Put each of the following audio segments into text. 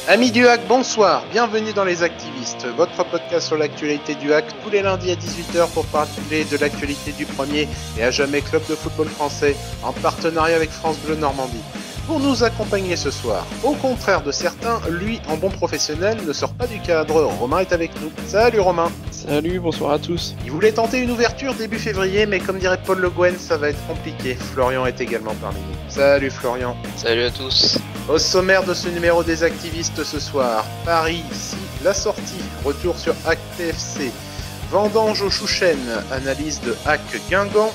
Amis du hack, bonsoir, bienvenue dans Les Activistes, votre podcast sur l'actualité du hack, tous les lundis à 18h pour parler de l'actualité du premier et à jamais club de football français, en partenariat avec France Bleu Normandie. Pour nous accompagner ce soir, au contraire de certains, lui, en bon professionnel, ne sort pas du cadre. Romain est avec nous. Salut Romain. Salut, bonsoir à tous. Il voulait tenter une ouverture début février, mais comme dirait Paul Le Guen, ça va être compliqué. Florian est également parmi nous. Salut Florian. Salut à tous. Au sommaire de ce numéro des activistes ce soir, Paris, si la sortie, retour sur Hack TFC, vendange aux Chouchen, analyse de Hack Guingamp,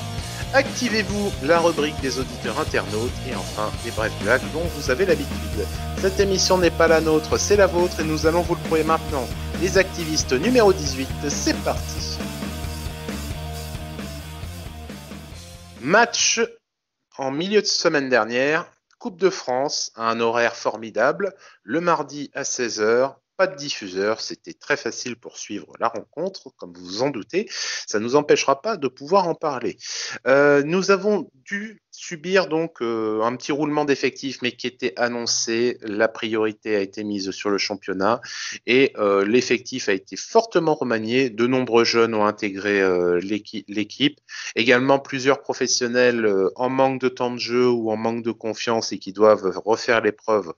activez-vous la rubrique des auditeurs internautes et enfin les brefs du hack dont vous avez l'habitude. Cette émission n'est pas la nôtre, c'est la vôtre et nous allons vous le prouver maintenant. Les activistes numéro 18, c'est parti. Match en milieu de semaine dernière. Coupe de France à un horaire formidable, le mardi à 16h, pas de diffuseur, c'était très facile pour suivre la rencontre, comme vous vous en doutez, ça ne nous empêchera pas de pouvoir en parler. Nous avons dû subir donc un petit roulement d'effectifs, mais qui était annoncé, la priorité a été mise sur le championnat, et l'effectif a été fortement remanié, de nombreux jeunes ont intégré l'équipe, également plusieurs professionnels en manque de temps de jeu ou en manque de confiance et qui doivent refaire l'épreuve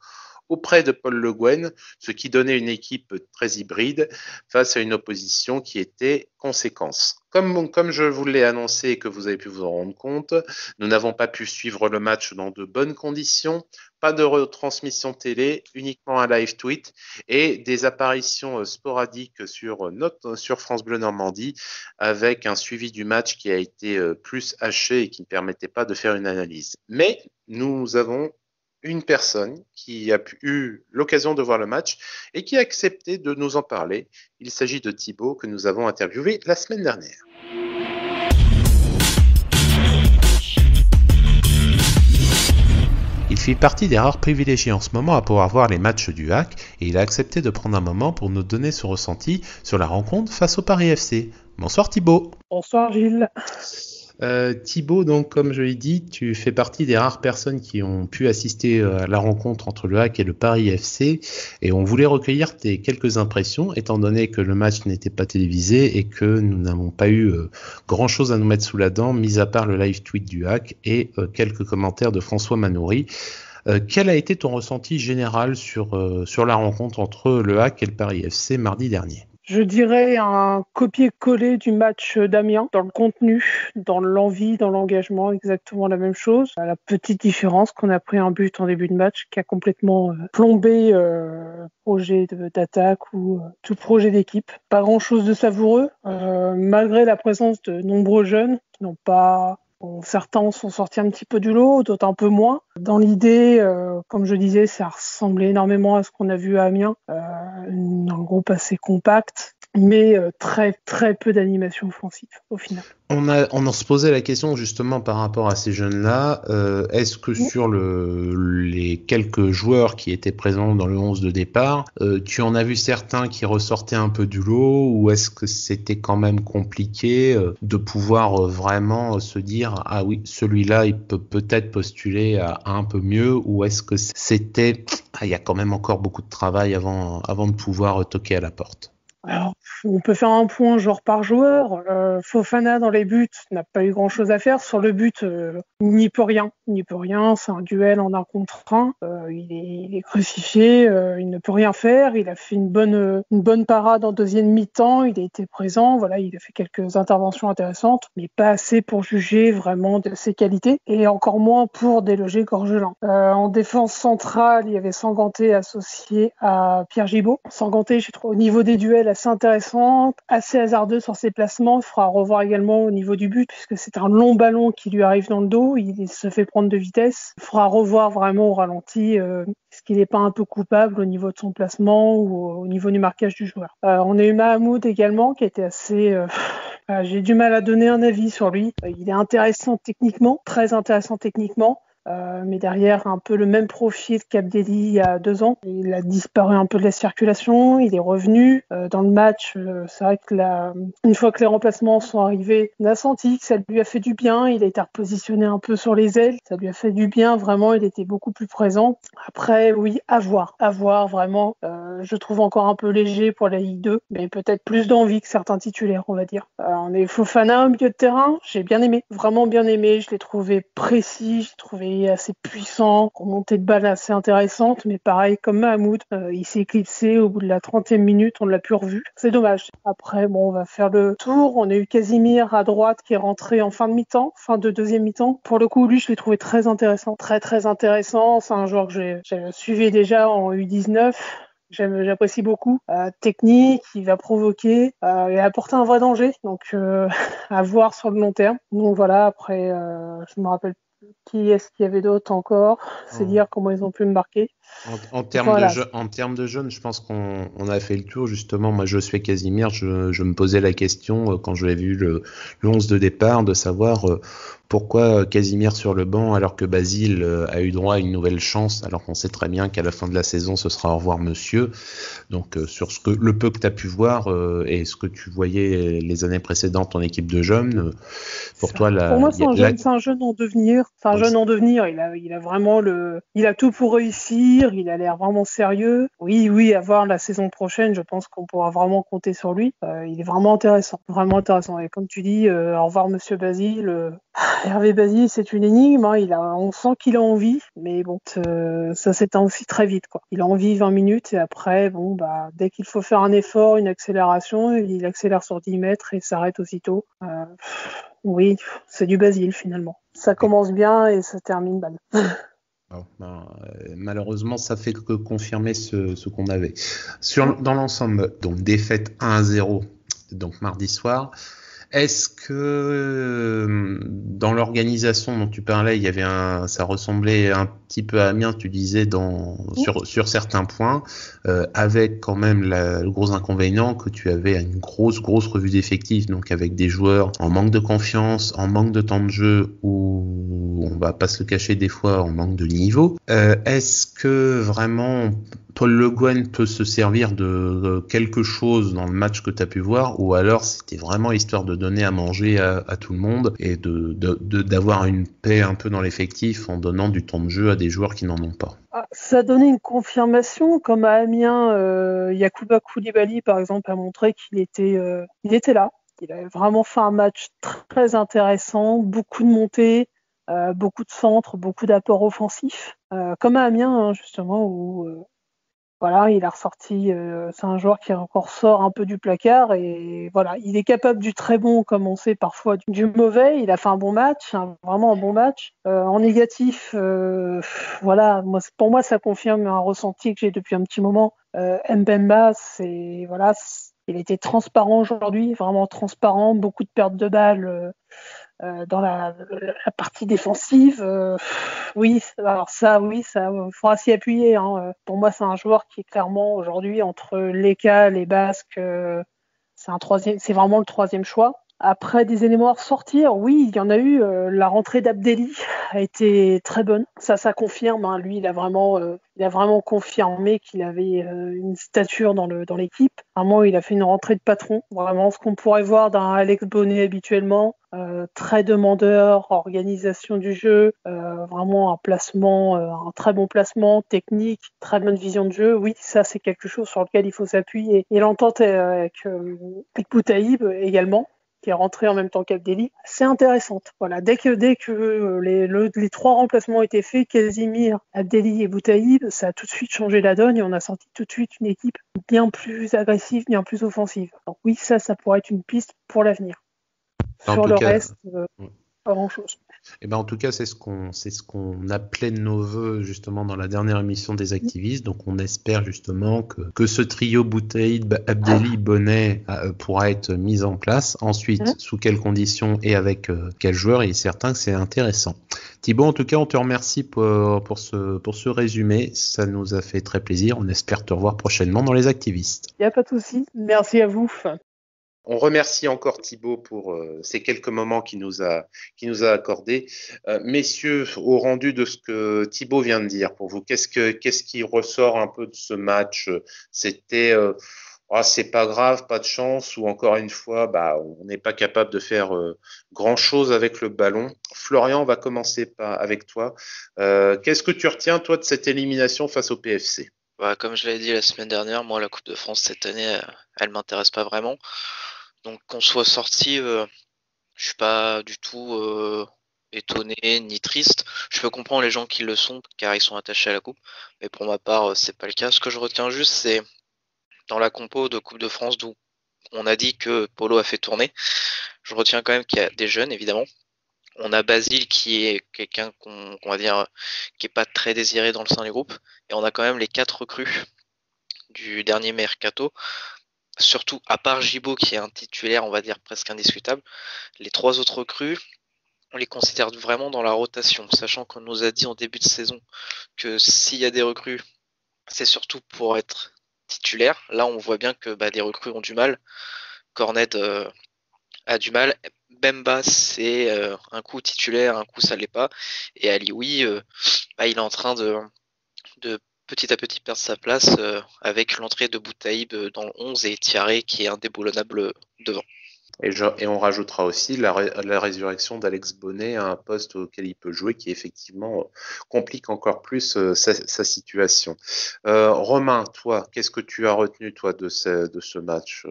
auprès de Paul Le Guen, ce qui donnait une équipe très hybride face à une opposition qui était conséquence. Comme je vous l'ai annoncé et que vous avez pu vous en rendre compte, nous n'avons pas pu suivre le match dans de bonnes conditions, pas de retransmission télé, uniquement un live tweet et des apparitions sporadiques sur France Bleu Normandie avec un suivi du match qui a été plus haché et qui ne permettait pas de faire une analyse. Mais nous avons une personne qui a eu l'occasion de voir le match et qui a accepté de nous en parler. Il s'agit de Thibaut que nous avons interviewé la semaine dernière. Il fait partie des rares privilégiés en ce moment à pouvoir voir les matchs du hack et il a accepté de prendre un moment pour nous donner son ressenti sur la rencontre face au Paris FC. Bonsoir Thibaut. Bonsoir Gilles. Thibaut, donc comme je l'ai dit, tu fais partie des rares personnes qui ont pu assister à la rencontre entre le hack et le Paris FC et on voulait recueillir tes quelques impressions étant donné que le match n'était pas télévisé et que nous n'avons pas eu grand chose à nous mettre sous la dent, mis à part le live tweet du hack et quelques commentaires de François Manoury. Quel a été ton ressenti général sur la rencontre entre le hack et le Paris FC mardi dernier ? Je dirais un copier-coller du match d'Amiens, dans le contenu, dans l'envie, dans l'engagement, exactement la même chose. La petite différence qu'on a pris un but en début de match qui a complètement plombé projet d'attaque ou tout projet d'équipe. Pas grand-chose de savoureux, malgré la présence de nombreux jeunes qui n'ont pas... Bon, certains sont sortis un petit peu du lot, d'autres un peu moins. Dans l'idée, comme je disais, ça ressemblait énormément à ce qu'on a vu à Amiens. Un groupe assez compact, mais très très peu d'animation offensive au final. On se posait la question justement par rapport à ces jeunes-là. Est-ce que sur les quelques joueurs qui étaient présents dans le 11 de départ, tu en as vu certains qui ressortaient un peu du lot ou est-ce que c'était quand même compliqué de pouvoir vraiment se dire « Ah oui, celui-là, il peut peut-être postuler à un peu mieux » ou est-ce que c'était « il y a quand même encore beaucoup de travail avant de pouvoir toquer à la porte » ? Alors, on peut faire un point joueur par joueur. Fofana dans les buts n'a pas eu grand-chose à faire. Sur le but, il n'y peut rien. Il n'y peut rien. C'est un duel en un contre un. Il est crucifié. Il ne peut rien faire. Il a fait une bonne parade en deuxième mi-temps. Il a été présent. Voilà, il a fait quelques interventions intéressantes, mais pas assez pour juger vraiment de ses qualités et encore moins pour déloger Gorgelin. En défense centrale, il y avait Sanganté associé à Pierre Gibaud. Sanganté, je trouve, au niveau des duels, assez intéressant, assez hasardeux sur ses placements. Il faudra revoir également au niveau du but, puisque c'est un long ballon qui lui arrive dans le dos. Il se fait prendre de vitesse. Il faudra revoir vraiment au ralenti est-ce qu'il n'est pas un peu coupable au niveau de son placement ou au niveau du marquage du joueur. On a eu Mahamoud également, qui était assez... j'ai du mal à donner un avis sur lui. Il est intéressant techniquement, très intéressant techniquement. mais derrière un peu le même profil qu'Abdelli il y a 2 ans. Il a disparu un peu de la circulation, il est revenu. Dans le match, c'est vrai que une fois que les remplacements sont arrivés, on a senti que ça lui a fait du bien, il a été repositionné un peu sur les ailes, ça lui a fait du bien, vraiment, il était beaucoup plus présent. Après, oui, à voir vraiment. Je trouve encore un peu léger pour la Ligue 2, mais peut-être plus d'envie que certains titulaires, on va dire. On est Fofana au milieu de terrain, j'ai bien aimé, vraiment bien aimé, je l'ai trouvé précis, je l'ai trouvé assez puissant, remontée de balle assez intéressante, mais pareil, comme Mahmoud, il s'est éclipsé au bout de la 30e minute, on ne l'a plus revu. C'est dommage. Après, bon, on va faire le tour, on a eu Casimir à droite qui est rentré en fin de mi-temps, fin de deuxième mi-temps. Pour le coup, lui, je l'ai trouvé très intéressant, très intéressant, c'est un joueur que j'ai suivi déjà en U19. J'apprécie beaucoup. Technique, il va provoquer et apporter un vrai danger. Donc, à voir sur le long terme. Donc voilà, après, je me rappelle qui est-ce qu'il y avait d'autre encore. C'est dire comment ils ont pu me marquer. En termes Voilà. en termes de jeunes, je pense qu'on a fait le tour. Justement, moi, je suis Casimir. Je me posais la question quand j'avais vu le 11 de départ de savoir pourquoi Casimir sur le banc alors que Basile a eu droit à une nouvelle chance, alors qu'on sait très bien qu'à la fin de la saison, ce sera au revoir monsieur. Donc, sur le peu que tu as pu voir et ce que tu voyais les années précédentes en équipe de jeunes, pour toi, pour moi, c'est un jeune en devenir. C'est un jeune en devenir. Il a vraiment il a tout pour réussir. Il a l'air vraiment sérieux. Oui, à voir la saison prochaine, je pense qu'on pourra vraiment compter sur lui. Il est vraiment intéressant. Et comme tu dis, au revoir Monsieur Basile. Hervé Basile, c'est une énigme. Hein. On sent qu'il a envie, mais bon, ça s'éteint aussi très vite, quoi. Il a envie 20 minutes et après, bon, dès qu'il faut faire un effort, une accélération, il accélère sur 10 mètres et s'arrête aussitôt. Oui, c'est du Basile finalement. Ça commence bien et ça termine mal. Malheureusement, ça fait que confirmer ce qu'on avait. Dans l'ensemble, donc défaite 1-0, donc mardi soir. Est-ce que dans l'organisation dont tu parlais, ça ressemblait un petit peu à Amiens, tu disais sur certains points, avec quand même le gros inconvénient que tu avais une grosse revue d'effectifs, donc avec des joueurs en manque de confiance, en manque de temps de jeu, ou on va pas se le cacher des fois en manque de niveau. Est-ce que vraiment Paul Le Guen peut se servir de quelque chose dans le match que tu as pu voir, ou alors c'était vraiment histoire de donner à manger à tout le monde et d'avoir une paix un peu dans l'effectif en donnant du temps de jeu à des joueurs qui n'en ont pas? Ça a donné une confirmation, comme à Amiens, Yacouba Koulibaly par exemple a montré qu'il était là. Il a vraiment fait un match très intéressant, beaucoup de montées, beaucoup de centres, beaucoup d'apports offensifs, comme à Amiens hein, justement où voilà, il a ressorti, c'est un joueur qui encore sort un peu du placard et voilà, il est capable du très bon comme on sait parfois du mauvais. Il a fait un bon match, vraiment un bon match. En négatif, voilà, pour moi ça confirme un ressenti que j'ai depuis un petit moment. Mbemba, il était transparent aujourd'hui, vraiment transparent, beaucoup de pertes de balles. Dans la partie défensive, oui, il faudra s'y appuyer. Hein. Pour moi, c'est un joueur qui est clairement aujourd'hui entre Leka, les Basques, c'est vraiment le troisième choix. Après des éléments à ressortir, oui, il y en a eu. La rentrée d'Abdelli a été très bonne. Ça confirme. Hein. Lui, il a vraiment confirmé qu'il avait une stature dans l'équipe. Vraiment, il a fait une rentrée de patron. Vraiment, ce qu'on pourrait voir d'un Alex Bonnet habituellement. Très demandeur, organisation du jeu, vraiment un très bon placement, technique, très bonne vision de jeu. Oui, ça c'est quelque chose sur lequel il faut s'appuyer. Et l'entente avec Boutaïb également, qui est rentré en même temps qu'Abdelli, c'est intéressante. Voilà, dès que les trois remplacements ont été faits, Casimir, Abdelli et Boutaïb, ça a tout de suite changé la donne et on a senti tout de suite une équipe bien plus agressive, bien plus offensive. Donc oui, ça pourrait être une piste pour l'avenir. Sur le reste, pas grand-chose. Et en tout cas, c'est ce qu'on appelait de nos voeux justement dans la dernière émission des activistes. Donc, on espère justement que ce trio Boutaïd, Abdelli, Bonnet pourra être mis en place. Ensuite, sous quelles conditions et avec quels joueurs, il est certain que c'est intéressant. Thibaut, en tout cas, on te remercie pour ce résumé. Ça nous a fait très plaisir. On espère te revoir prochainement dans les activistes. Il n'y a pas de souci. Merci à vous. On remercie encore Thibaut pour ces quelques moments qu'il nous a accordés. Messieurs, au rendu de ce que Thibaut vient de dire, pour vous, qu'est-ce qui ressort un peu de ce match? C'était c'est pas grave, pas de chance, ou encore une fois, on n'est pas capable de faire grand-chose avec le ballon. Florian, on va commencer avec toi. Qu'est-ce que tu retiens, toi, de cette élimination face au PFC? Comme je l'avais dit la semaine dernière, moi la Coupe de France cette année, elle m'intéresse pas vraiment. Donc qu'on soit sorti, je suis pas du tout étonné ni triste. Je peux comprendre les gens qui le sont car ils sont attachés à la coupe, mais pour ma part, c'est pas le cas. Ce que je retiens juste, c'est dans la compo de Coupe de France d'où on a dit que Polo a fait tourner. Je retiens quand même qu'il y a des jeunes, évidemment. On a Basile qui est quelqu'un qu'on va dire qui est pas très désiré dans le sein du groupe, et on a quand même les 4 recrues du dernier mercato. Surtout, à part Gibaud qui est un titulaire, on va dire presque indiscutable, les 3 autres recrues, on les considère vraiment dans la rotation, sachant qu'on nous a dit en début de saison que s'il y a des recrues, c'est surtout pour être titulaire. Là, on voit bien que des recrues ont du mal. Cornet a du mal. Bemba, c'est un coup titulaire, un coup ça l'est pas. Et Alioui, il est en train de petit à petit perdre sa place avec l'entrée de Boutaïb dans le 11 et Thiaré qui est indéboulonnable devant. Et on rajoutera aussi la résurrection d'Alex Bonnet à un poste auquel il peut jouer qui effectivement complique encore plus sa situation. Romain, toi, qu'est-ce que tu as retenu toi de ce match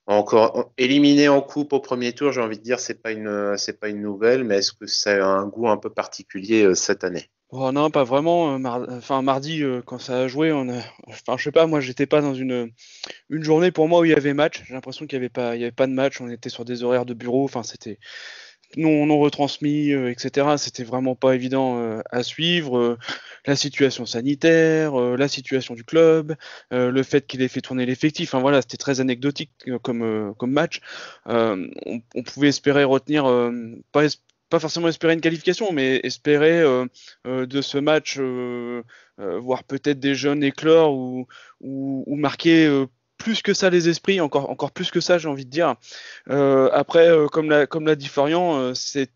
encore éliminé en coupe au premier tour, j'ai envie de dire, c'est pas une nouvelle, mais est-ce que ça a un goût un peu particulier cette année? Oh non, pas vraiment. Mardi, quand ça a joué, je sais pas, moi, j'étais pas dans une journée pour moi où il y avait match. J'ai l'impression qu'il y avait pas de match. On était sur des horaires de bureau. Enfin, c'était non retransmis, etc. C'était vraiment pas évident à suivre. La situation sanitaire, la situation du club, le fait qu'il ait fait tourner l'effectif. Enfin voilà, c'était très anecdotique comme match. On pouvait espérer retenir, pas forcément espérer une qualification, mais espérer de ce match voir peut-être des jeunes éclore ou marquer plus que ça les esprits, encore plus que ça, j'ai envie de dire. Après, comme l'a dit Florian, c'est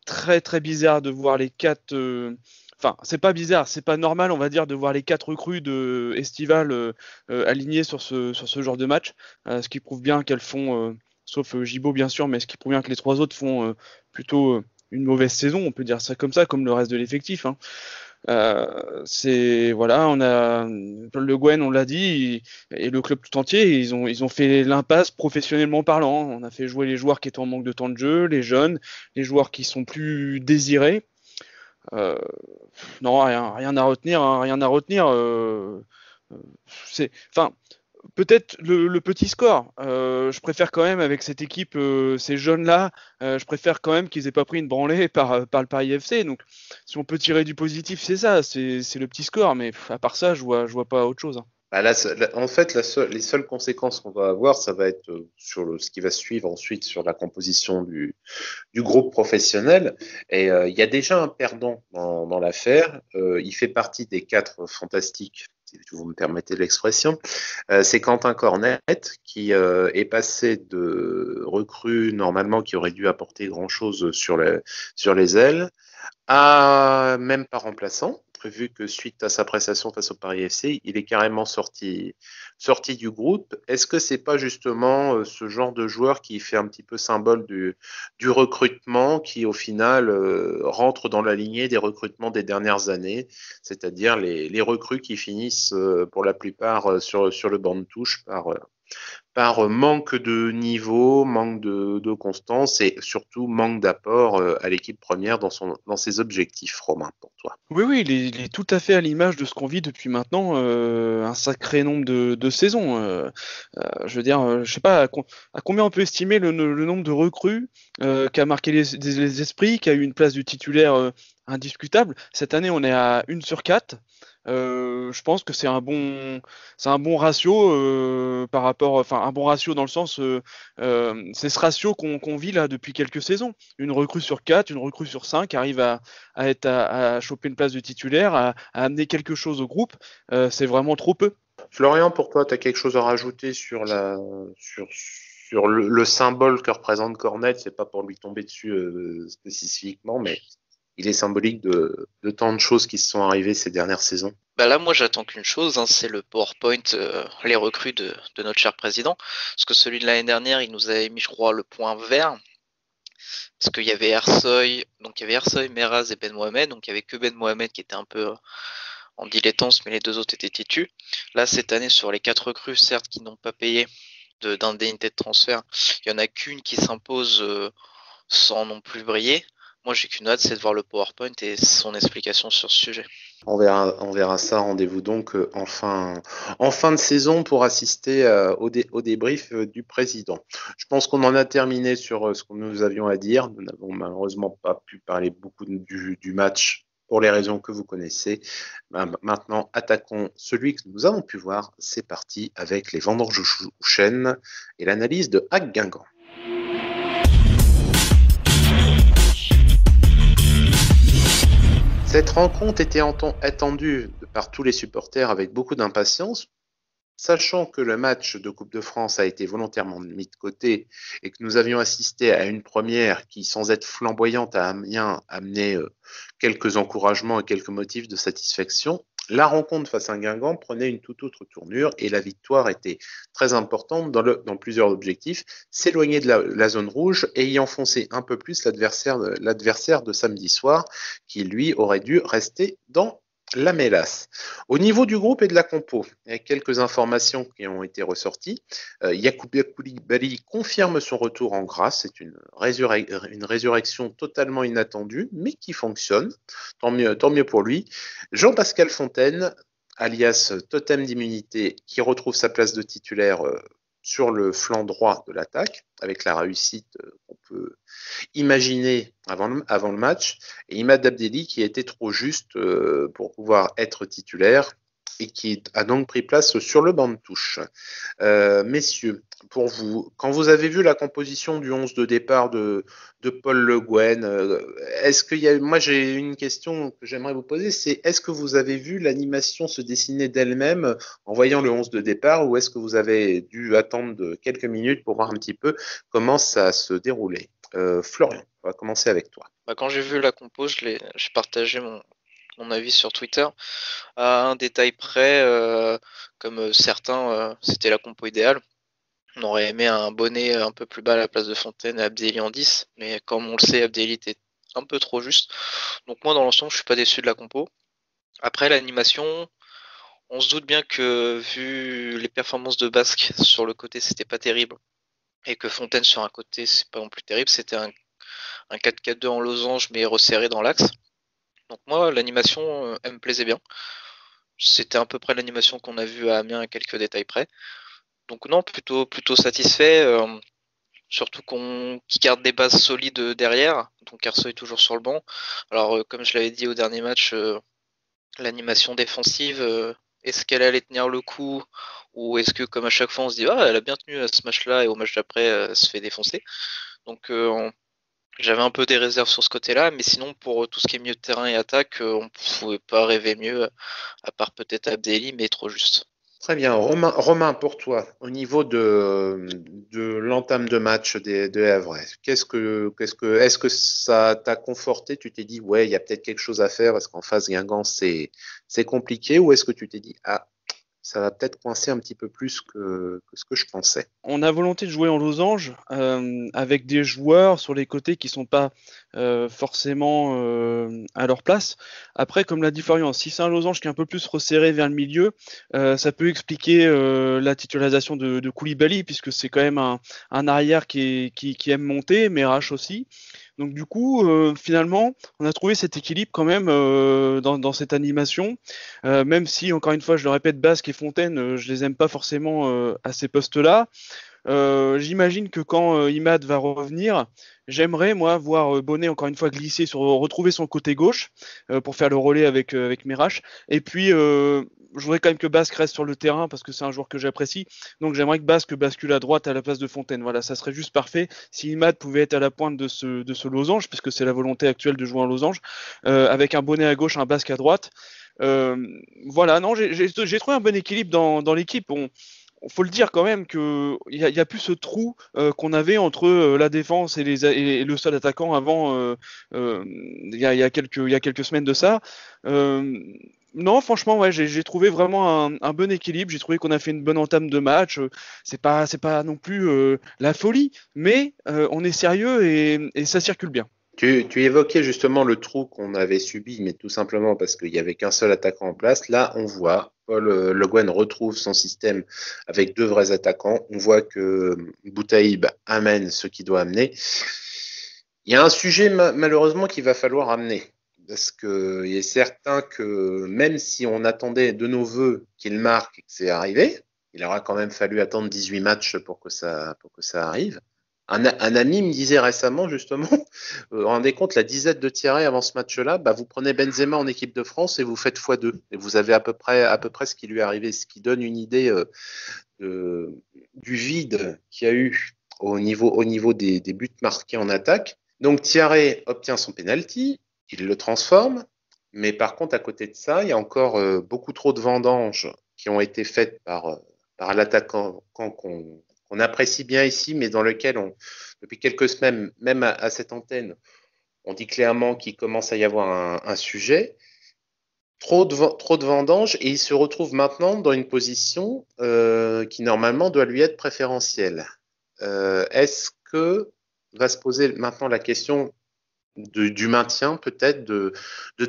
très très bizarre de voir les 4. Enfin, c'est pas bizarre, c'est pas normal, on va dire, de voir les 4 recrues de Estival alignées sur ce genre de match, ce qui prouve bien qu'elles font, sauf Gibaud bien sûr, mais ce qui prouve bien que les 3 autres font plutôt une mauvaise saison, on peut dire ça, comme le reste de l'effectif. Hein. Voilà, on a Le Gwen, on l'a dit, et le club tout entier, ils ont fait l'impasse professionnellement parlant. On a fait jouer les joueurs qui étaient en manque de temps de jeu, les jeunes, les joueurs qui sont plus désirés. Non, rien à retenir, hein, rien à retenir. Enfin, peut-être le petit score. Je préfère quand même avec cette équipe, ces jeunes-là, je préfère quand même qu'ils aient pas pris une branlée par le Paris FC. Donc, si on peut tirer du positif, c'est ça, c'est le petit score. Mais à part ça, je vois pas autre chose. Hein. En fait, les seules conséquences qu'on va avoir, ça va être sur ce qui va suivre ensuite sur la composition du groupe professionnel. Et il y a déjà un perdant dans l'affaire. Il fait partie des 4 fantastiques, si vous me permettez l'expression. C'est Quentin Cornet qui est passé de recrue normalement qui aurait dû apporter grand-chose sur les ailes à même pas remplaçant, vu que suite à sa prestation face au Paris FC, il est carrément sorti du groupe. Est-ce que c'est pas justement ce genre de joueur qui fait un petit peu symbole du recrutement, qui au final rentre dans la lignée des recrutements des dernières années, c'est-à-dire les recrues qui finissent pour la plupart sur le banc de touche par manque de niveau, manque de constance et surtout manque d'apport à l'équipe première dans ses objectifs, Romain, pour toi. Oui, il est tout à fait à l'image de ce qu'on vit depuis maintenant un sacré nombre de saisons. Je veux dire, je sais pas à combien on peut estimer le nombre de recrues qui a marqué les esprits, qui a eu une place de titulaire indiscutable. Cette année, on est à 1 sur 4. Je pense que c'est un bon ratio par rapport, enfin un bon ratio dans le sens, c'est ce ratio qu'on vit là depuis quelques saisons. Une recrue sur 4, une recrue sur 5 arrive à choper une place de titulaire, à amener quelque chose au groupe. C'est vraiment trop peu. Florian, pour toi, tu as quelque chose à rajouter sur sur le symbole que représente Cornet, c'est pas pour lui tomber dessus spécifiquement, mais il est symbolique de tant de choses qui se sont arrivées ces dernières saisons. Bah là, moi, j'attends qu'une chose, c'est le PowerPoint, les recrues de notre cher président. Parce que celui de l'année dernière, il nous avait mis, je crois, le point vert. Parce qu'il y avait Ersoy, Meraz et Ben Mohamed. Donc il y avait que Ben Mohamed qui était un peu en dilettance, mais les deux autres étaient titus. Là, cette année, sur les 4 recrues, certes, qui n'ont pas payé d'indemnité de transfert, il y en a qu'une qui s'impose sans non plus briller. Moi, j'ai qu'une hâte, c'est de voir le PowerPoint et son explication sur ce sujet. On verra ça. Rendez-vous donc en fin de saison pour assister au débrief du président. Je pense qu'on en a terminé sur ce que nous avions à dire. Nous n'avons malheureusement pas pu parler beaucoup du match pour les raisons que vous connaissez. Maintenant, attaquons celui que nous avons pu voir. C'est parti avec les Vendanges Ouchen et l'analyse de Hack Guingamp. Cette rencontre était attendue par tous les supporters avec beaucoup d'impatience, sachant que le match de Coupe de France a été volontairement mis de côté et que nous avions assisté à une première qui, sans être flamboyante, a amené quelques encouragements et quelques motifs de satisfaction. La rencontre face à Guingamp prenait une toute autre tournure et la victoire était très importante dans plusieurs objectifs, s'éloigner de la zone rouge et y enfoncer un peu plus l'adversaire de samedi soir qui, lui, aurait dû rester dans la mélasse. Au niveau du groupe et de la compo, il y a quelques informations qui ont été ressorties. Yacouba Coulibaly confirme son retour en grâce. C'est une résurrection totalement inattendue, mais qui fonctionne. Tant mieux pour lui. Jean-Pascal Fontaine, alias Totem d'immunité, qui retrouve sa place de titulaire sur le flanc droit de l'attaque, avec la réussite qu'on peut imaginer avant le match, et Imad Abdelli qui était trop juste pour pouvoir être titulaire et qui a donc pris place sur le banc de touche. Messieurs, pour vous, quand vous avez vu la composition du 11 de départ de Paul Le Guen, moi j'ai une question que j'aimerais vous poser, c'est est-ce que vous avez vu l'animation se dessiner d'elle-même en voyant le 11 de départ, ou est-ce que vous avez dû attendre quelques minutes pour voir un petit peu comment ça se déroulait? Florian, on va commencer avec toi. Quand j'ai vu la compo, j'ai partagé mon avis sur Twitter. À un détail près, comme certains, c'était la compo idéale. On aurait aimé un bonnet un peu plus bas à la place de Fontaine et Abdelli en 10, mais comme on le sait, Abdelli était un peu trop juste. Donc moi, dans l'ensemble, je suis pas déçu de la compo. Après, l'animation, on se doute bien que, vu les performances de Basque sur le côté, c'était pas terrible, et que Fontaine sur un côté, c'est pas non plus terrible. C'était un 4-4-2 en losange, mais resserré dans l'axe. Donc moi, l'animation, elle me plaisait bien. C'était à peu près l'animation qu'on a vue à Amiens à quelques détails près. Donc non, plutôt satisfait. Surtout qu'il garde des bases solides derrière. Donc Ersoy est toujours sur le banc. Alors comme je l'avais dit au dernier match, l'animation défensive, est-ce qu'elle allait tenir le coup, ou est-ce que comme à chaque fois on se dit elle a bien tenu à ce match-là et au match d'après elle se fait défoncer. Donc j'avais un peu des réserves sur ce côté-là, mais sinon pour tout ce qui est milieu de terrain et attaque, on pouvait pas rêver mieux, à part peut-être Abdelli, mais trop juste. Très bien. Romain, pour toi, au niveau de l'entame de match de Havre, est-ce que ça t'a conforté? Tu t'es dit, ouais, il y a peut-être quelque chose à faire parce qu'en face, Guingamp, c'est compliqué, ou est-ce que tu t'es dit, ça va peut-être coincer un petit peu plus que ce que je pensais? On a volonté de jouer en losange avec des joueurs sur les côtés qui sont pas forcément à leur place. Après, comme l'a dit Florian, si c'est un losange qui est un peu plus resserré vers le milieu, ça peut expliquer la titularisation de Coulibaly, puisque c'est quand même un arrière qui aime monter, mais Rache aussi. Donc du coup, finalement, on a trouvé cet équilibre quand même dans cette animation, même si, encore une fois, je le répète, Basque et Fontaine, je les aime pas forcément à ces postes-là. J'imagine que quand Imad va revenir, j'aimerais moi voir Bonnet encore une fois glisser retrouver son côté gauche pour faire le relais avec Merache. Et puis je voudrais quand même que Basque reste sur le terrain parce que c'est un joueur que j'apprécie. Donc j'aimerais que Basque bascule à droite à la place de Fontaine. Voilà, ça serait juste parfait si Imad pouvait être à la pointe de ce losange, puisque c'est la volonté actuelle de jouer en losange, avec un Bonnet à gauche, un Basque à droite. Voilà, non, j'ai trouvé un bon équilibre dans l'équipe. faut le dire quand même que il y a plus ce trou qu'on avait entre la défense et le seul attaquant avant il y a quelques semaines de ça. Non, franchement, ouais, j'ai trouvé vraiment un bon équilibre. J'ai trouvé qu'on a fait une bonne entame de match. C'est pas non plus la folie, mais on est sérieux et ça circule bien. Tu évoquais justement le trou qu'on avait subi, mais tout simplement parce qu'il n'y avait qu'un seul attaquant en place. Là, on voit Paul Le Guen retrouve son système avec 2 vrais attaquants. On voit que Boutaïb amène ce qu'il doit amener. Il y a un sujet malheureusement qu'il va falloir amener. Parce qu'il est certain que même si on attendait de nos voeux qu'il marque et que c'est arrivé, il aura quand même fallu attendre 18 matchs pour que ça arrive. Un ami me disait récemment, justement, vous vous rendez compte, la disette de Thierry avant ce match-là, vous prenez Benzema en équipe de France et vous faites x2. Et vous avez à peu près ce qui lui est arrivé, ce qui donne une idée du vide qu'il y a eu au niveau des buts marqués en attaque. Donc Thierry obtient son penalty, il le transforme, mais par contre, à côté de ça, il y a encore beaucoup trop de vendanges qui ont été faites par l'attaquant qu'on apprécie bien ici, mais dans lequel depuis quelques semaines, même à cette antenne, on dit clairement qu'il commence à y avoir un sujet. Trop de vendanges et il se retrouve maintenant dans une position qui normalement doit lui être préférentielle. Est-ce que va se poser maintenant la question du maintien peut-être de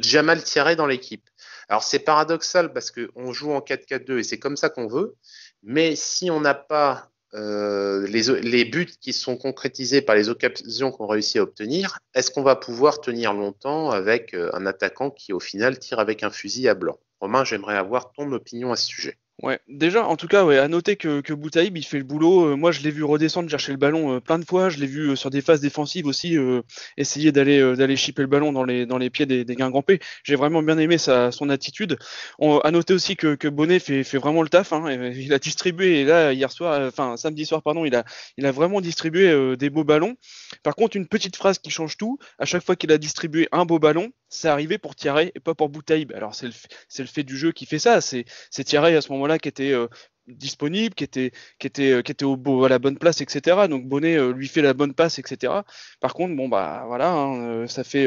Jamal Thierry dans l'équipe? Alors c'est paradoxal parce qu'on joue en 4-4-2 et c'est comme ça qu'on veut, mais si on n'a pas les buts qui sont concrétisés par les occasions qu'on réussit à obtenir, est-ce qu'on va pouvoir tenir longtemps avec un attaquant qui au final tire avec un fusil à blanc? Romain, j'aimerais avoir ton opinion à ce sujet. Ouais, déjà, en tout cas, ouais, à noter que Boutaïb, il fait le boulot. Moi, je l'ai vu redescendre, chercher le ballon plein de fois. Je l'ai vu sur des phases défensives aussi essayer d'aller chipper le ballon dans les pieds des Guingampais. J'ai vraiment bien aimé son attitude. À noter aussi que Bonnet fait vraiment le taf. Hein, il a distribué, et là, samedi soir, pardon, il a vraiment distribué des beaux ballons. Par contre, une petite phrase qui change tout. À chaque fois qu'il a distribué un beau ballon, c'est arrivé pour Thierry et pas pour Boutaïb. Alors, c'est le fait du jeu qui fait ça. C'est Thierry à ce moment-là qui était disponible, qui était à la bonne place, etc. Donc Bonnet lui fait la bonne passe, etc. Par contre, bon bah voilà, hein, ça fait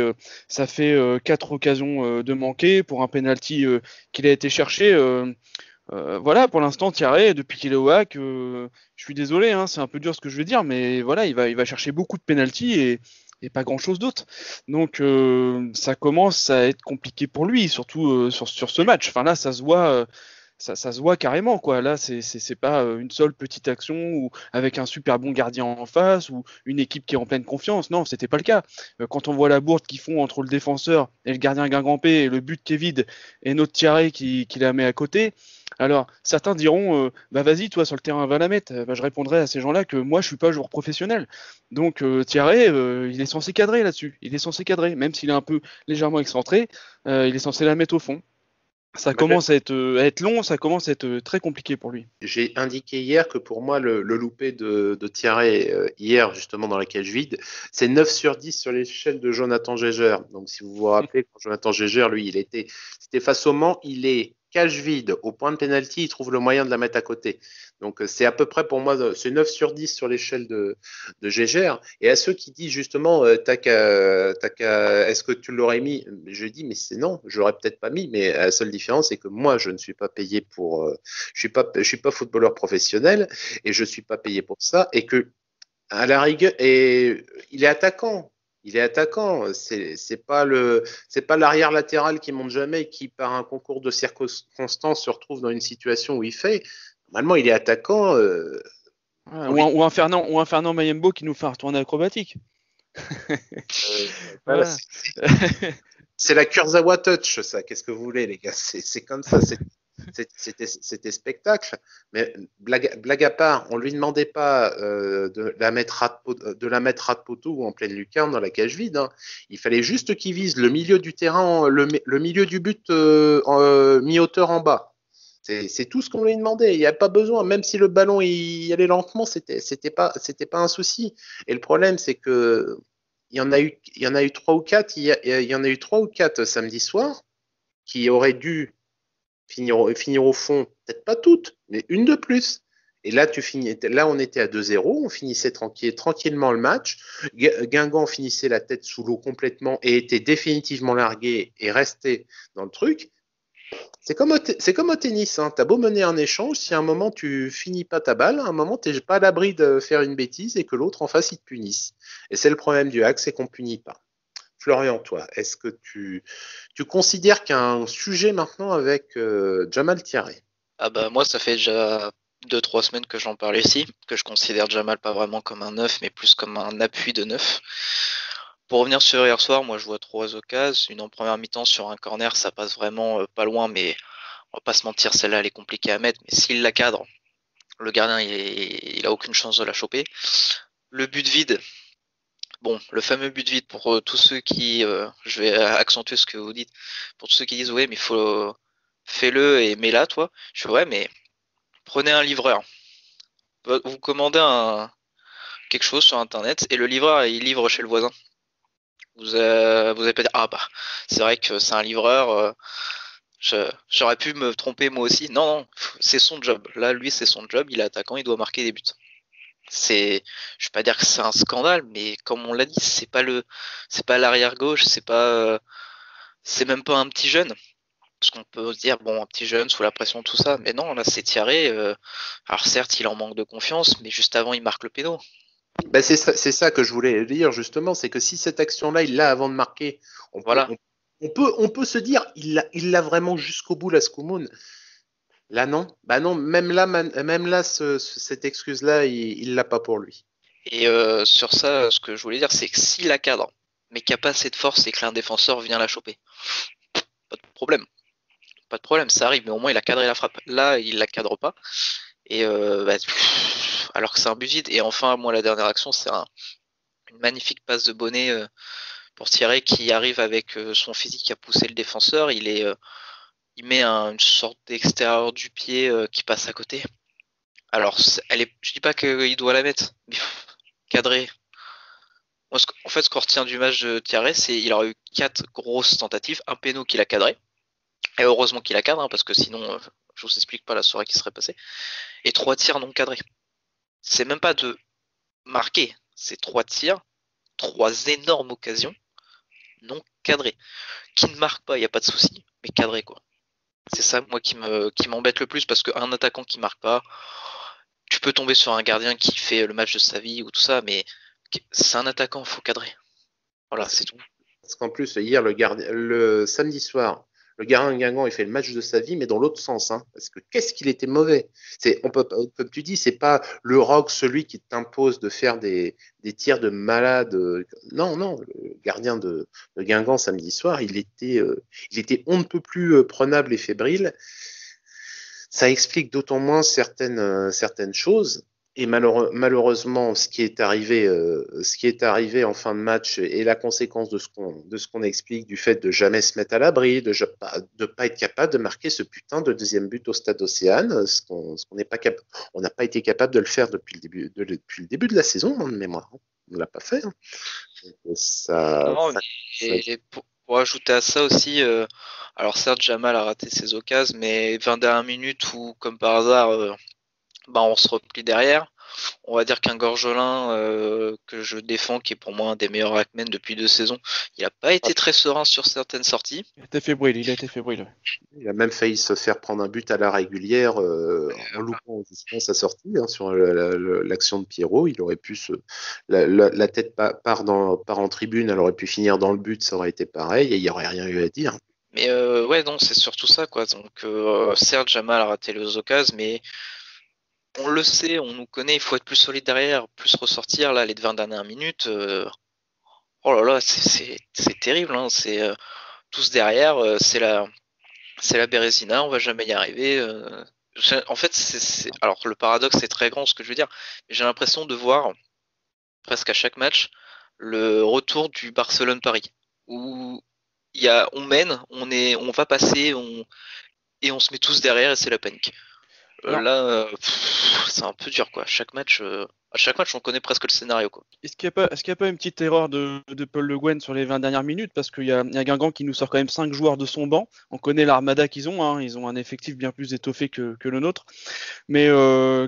4 occasions de manquer pour un penalty qu'il a été cherché. Voilà, pour l'instant, Thierry, depuis qu'il est au hack, je suis désolé, hein, c'est un peu dur ce que je veux dire, mais voilà, il va chercher beaucoup de penalty et pas grand chose d'autre. Donc ça commence à être compliqué pour lui, surtout sur ce match. Enfin là, ça se voit. Ça se voit carrément, quoi. Là, c'est pas une seule petite action ou avec un super bon gardien en face ou une équipe qui est en pleine confiance. Non, c'était pas le cas. Quand on voit la bourde qu'ils font entre le défenseur et le gardien Guingampé et le but qui est vide et notre Thierry qui la met à côté. Alors, certains diront, vas-y, toi, sur le terrain, va la mettre. Je répondrai à ces gens-là que moi, je suis pas joueur professionnel. Donc, Thierry, il est censé cadrer là-dessus. Il est censé cadrer, même s'il est un peu légèrement excentré, il est censé la mettre au fond. Ça commence à être long, ça commence à être très compliqué pour lui. J'ai indiqué hier que pour moi, le loupé de Thierry hier, justement dans la cage vide, c'est 9 sur 10 sur l'échelle de Jonathan Gégère. Donc si vous vous rappelez, quand Jonathan Gégère, lui, c'était face au Mans, il est cage vide, au point de pénalty, il trouve le moyen de la mettre à côté. Donc c'est à peu près pour moi, c'est 9 sur 10 sur l'échelle de Gégère. Et à ceux qui disent justement, est-ce que tu l'aurais mis? Je dis, mais c'est non, je l'aurais peut-être pas mis, mais la seule différence, c'est que moi, je ne suis pas payé pour, je suis pas footballeur professionnel et je suis pas payé pour ça et que, à la rigueur, et il est attaquant. Il est attaquant, c'est pas l'arrière latéral qui monte jamais et qui par un concours de circonstances se retrouve dans une situation où il fait. Normalement, il est attaquant. Ou un Fernand Mayembo qui nous fait un retourné acrobatique. Voilà. C'est la Kurzawa Touch, ça. Qu'est-ce que vous voulez, les gars? C'est comme ça. C'était spectacle. Mais blague à part, on lui demandait pas de la mettre ras de poteau ou en pleine lucarne dans la cage vide. Hein. Il fallait juste qu'il vise le milieu du terrain, le milieu du but mi-hauteur en bas. C'est tout ce qu'on lui demandait. Il n'y a pas besoin, même si le ballon il allait lentement, c'était pas un souci. Et le problème, c'est que il y en a eu 3 ou 4. Il y en a eu 3 ou 4 samedi soir qui auraient dû finir au fond, peut-être pas toutes, mais une de plus. Et là, là, on était à 2-0, on finissait tranquillement le match. Guingamp finissait la tête sous l'eau complètement et était définitivement largué et restait dans le truc. C'est comme au tennis, hein. T'as beau mener un échange, si à un moment tu finis pas ta balle, à un moment t'es pas à l'abri de faire une bêtise et que l'autre en face il te punisse. Et c'est le problème du hack, c'est qu'on punit pas. Florian, toi, est-ce que tu considères qu'il y a un sujet maintenant avec Jamal Thiaré? Ah bah moi ça fait déjà 2-3 semaines que j'en parle ici, que je considère Jamal pas vraiment comme un neuf, mais plus comme un appui de neuf. Pour revenir sur hier soir, moi je vois 3 occasions. Une en première mi-temps sur un corner, ça passe vraiment pas loin, mais on va pas se mentir, celle-là elle est compliquée à mettre. Mais s'il la cadre, le gardien il a aucune chance de la choper. Le but vide, bon, le fameux but vide pour tous ceux qui, je vais accentuer ce que vous dites, pour tous ceux qui disent ouais mais fais-le et mets-la toi. Je fais ouais mais prenez un livreur, vous commandez quelque chose sur internet et le livreur il livre chez le voisin. Vous allez pas dire ah bah c'est vrai que c'est un livreur, j'aurais pu me tromper moi aussi. Non non, c'est son job. Là lui c'est son job, il est attaquant, il doit marquer des buts. Je vais pas dire que c'est un scandale, mais comme on l'a dit, c'est pas l'arrière gauche, c'est même pas un petit jeune. Parce qu'on peut se dire, bon, un petit jeune sous la pression, tout ça, mais non, là, c'est Thiaré. Alors certes, il en manque de confiance, mais juste avant, il marque le péno. Ben c'est ça que je voulais dire justement, c'est que si cette action-là, il l'a avant de marquer, Voilà. On peut se dire, il l'a vraiment jusqu'au bout, la Skoumoun. Là, non. Bah non, même là cette excuse-là, il l'a pas pour lui. Et sur ça, ce que je voulais dire, c'est que s'il la cadre, mais qu'il n'y a pas assez de force et que l'un défenseur vient la choper, pas de problème. Pas de problème, ça arrive, mais au moins il a cadré la frappe. Là, il la cadre pas. Et alors que c'est un but vide. Et enfin, moi, la dernière action, c'est une magnifique passe de Bonnet pour Thierry qui arrive avec son physique à pousser le défenseur. Il met une sorte d'extérieur du pied qui passe à côté. Alors, je dis pas qu'il doit la mettre, mais cadré. Moi, en fait, ce qu'on retient du match de Thierry, c'est qu'il aura eu 4 grosses tentatives, un péno qu'il a cadré. Et heureusement qu'il a cadré, hein, parce que sinon, je vous explique pas la soirée qui serait passée. Et 3 tirs non cadrés. C'est même pas de marquer, c'est 3 tirs, 3 énormes occasions non cadrées. Qui ne marque pas, il n'y a pas de souci, mais cadré quoi. C'est ça moi qui m'embête le plus parce qu'un attaquant qui marque pas, tu peux tomber sur un gardien qui fait le match de sa vie ou tout ça, mais c'est un attaquant, faut cadrer. Voilà, c'est tout. Parce qu'en plus, hier, le samedi soir, le gardien Guingamp, il fait le match de sa vie, mais dans l'autre sens. Hein, parce que qu'est-ce qu'il était mauvais. Comme tu dis, c'est pas le rock, celui qui t'impose de faire des tirs de malade. Non, non, le gardien de Guingamp samedi soir, il était on ne peut plus prenable et fébrile. Ça explique d'autant moins certaines choses. Et malheureusement, ce qui est arrivé en fin de match est la conséquence de ce qu'on explique, du fait de jamais se mettre à l'abri, de pas être capable de marquer ce putain de deuxième but au Stade Océane, on n'a pas été capable de le faire depuis le début de la saison, de mémoire. On ne l'a pas fait. Hein. Non, et pour ajouter à ça aussi, alors certes Jamal a raté ses occasions, mais 20 dernières minutes où, comme par hasard, on se replie derrière. On va dire qu'un Gorgelin que je défends, qui est pour moi un des meilleurs hackmen depuis 2 saisons, il n'a pas été très serein sur certaines sorties. Il a été fébrile. Il a même failli se faire prendre un but à la régulière en loupant justement sa sortie sur l'action de Pierrot. Il aurait pu la tête part en tribune, elle aurait pu finir dans le but, ça aurait été pareil et il n'y aurait rien eu à dire. Mais ouais, non, c'est surtout ça, quoi. Donc, certes, Jamal a raté les occasions, mais on le sait, on nous connaît, il faut être plus solide derrière, plus ressortir. Là, les 20 dernières minutes, oh là là, c'est terrible. Hein. C'est tous derrière, c'est la Bérésina, on va jamais y arriver. En fait, alors le paradoxe c'est très grand ce que je veux dire, mais j'ai l'impression de voir presque à chaque match le retour du Barcelone-Paris, où on mène, on va passer, et on se met tous derrière et c'est la panique. Là, c'est un peu dur quoi. Chaque match. À chaque match, on connaît presque le scénario, quoi. Est-ce qu'il n'y a pas une petite erreur de Paul Le Guen sur les 20 dernières minutes? Parce qu'il y a Guingamp qui nous sort quand même 5 joueurs de son banc. On connaît l'armada qu'ils ont, hein. Ils ont un effectif bien plus étoffé que le nôtre. Mais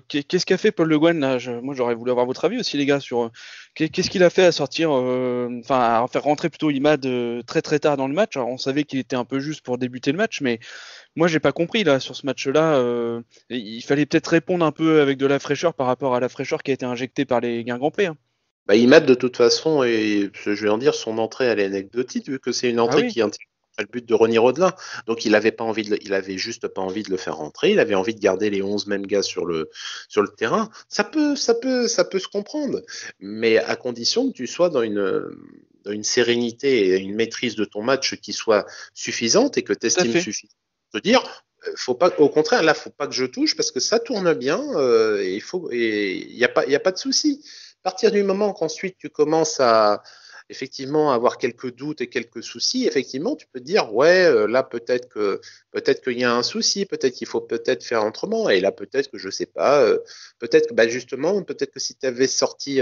qu'est-ce qu'a fait Paul Le Guen là? Moi, j'aurais voulu avoir votre avis aussi, les gars, sur qu'est-ce qu'il a fait à sortir, à faire rentrer plutôt Imad très très tard dans le match. Alors, on savait qu'il était un peu juste pour débuter le match, mais moi, j'ai pas compris là sur ce match-là. Il fallait peut-être répondre un peu avec de la fraîcheur par rapport à la fraîcheur qui a été injectée par les Guingampais. Hein. Bah, Imad, de toute façon, et je vais en dire, son entrée, elle est anecdotique, vu que c'est une entrée qui intègre le but de Ronny Rodelin. Donc, il avait juste pas envie de le faire rentrer. Il avait envie de garder les 11 mêmes gars sur le terrain. Ça peut se comprendre. Mais à condition que tu sois dans une sérénité et une maîtrise de ton match qui soit suffisante et que tu estimes suffisant. De dire, faut pas, au contraire, là, faut pas que je touche parce que ça tourne bien et il y a pas de souci. À partir du moment qu'ensuite tu commences à effectivement avoir quelques doutes et quelques soucis, effectivement, tu peux te dire ouais, là peut-être qu'il y a un souci, peut-être qu'il faut peut-être faire autrement. Et là peut-être que je sais pas, peut-être que justement, peut-être que si tu avais sorti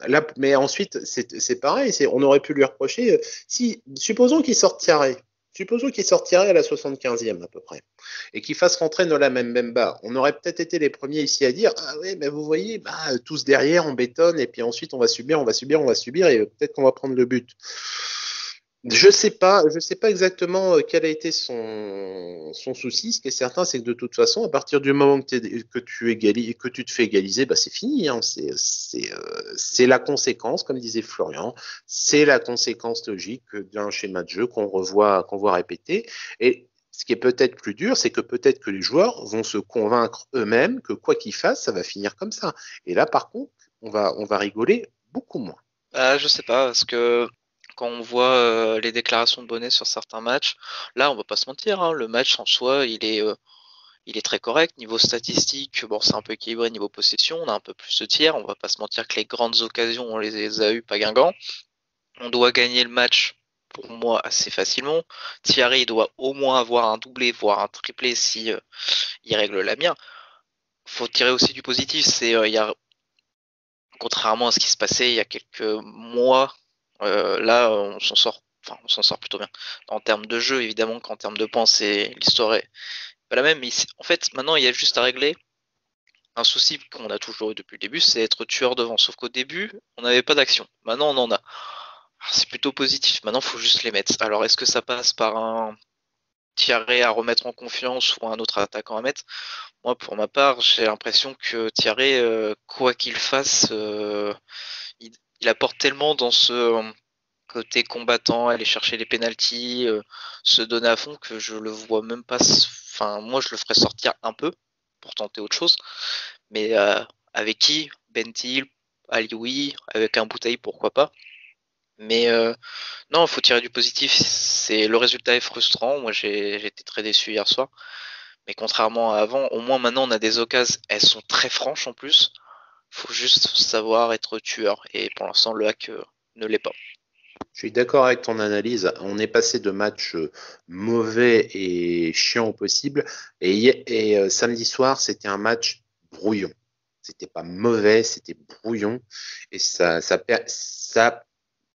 là, mais ensuite c'est pareil, on aurait pu lui reprocher si supposons qu'il sorte Thiaré. Supposons qu'il sortirait à la 75e à peu près et qu'il fasse rentrer Nola Mbemba. On aurait peut-être été les premiers ici à dire ah oui, mais vous voyez, tous derrière on bétonne et puis ensuite on va subir et peut-être qu'on va prendre le but. Je sais pas exactement quel a été son souci. Ce qui est certain, c'est que de toute façon, à partir du moment que tu te fais égaliser, c'est fini. Hein. C'est la conséquence, comme disait Florian, c'est la conséquence logique d'un schéma de jeu qu'on voit répéter. Et ce qui est peut-être plus dur, c'est que peut-être que les joueurs vont se convaincre eux-mêmes que quoi qu'ils fassent, ça va finir comme ça. Et là, par contre, on va rigoler beaucoup moins. Je sais pas, parce que quand on voit les déclarations de Bonnet sur certains matchs, là, on va pas se mentir, hein, le match en soi, il est très correct. Niveau statistique, bon, c'est un peu équilibré niveau possession, on a un peu plus de tiers. On va pas se mentir que les grandes occasions, on les a eues, pas Guingamp. On doit gagner le match, pour moi, assez facilement. Thierry doit au moins avoir un doublé, voire un triplé si il règle la mienne. Faut tirer aussi du positif. Contrairement à ce qui se passait il y a quelques mois, là, on s'en sort plutôt bien. En termes de jeu, évidemment qu'en termes de points, l'histoire est pas la même. Mais en fait, maintenant, il y a juste à régler un souci qu'on a toujours eu depuis le début, c'est être tueur devant. Sauf qu'au début, on n'avait pas d'action. Maintenant, on en a. Alors, c'est plutôt positif. Maintenant, il faut juste les mettre. Alors, est-ce que ça passe par un Thierry à remettre en confiance ou un autre attaquant à mettre? Moi, pour ma part, j'ai l'impression que Thierry, quoi qu'il fasse, il apporte tellement dans ce côté combattant, aller chercher les pénaltys, se donner à fond, que je le vois même pas. Enfin, moi, je le ferais sortir un peu pour tenter autre chose. Mais avec qui? Bentil, Alioui, avec un Bouteille, pourquoi pas. Mais non, il faut tirer du positif. Le résultat est frustrant. Moi, j'ai été très déçu hier soir. Mais contrairement à avant, au moins maintenant, on a des occasions. Elles sont très franches en plus. Faut juste savoir être tueur. Et pour l'instant, le hack ne l'est pas. Je suis d'accord avec ton analyse. On est passé de matchs mauvais et chiants au possible. Et samedi soir, c'était un match brouillon. C'était pas mauvais, c'était brouillon. Et ça,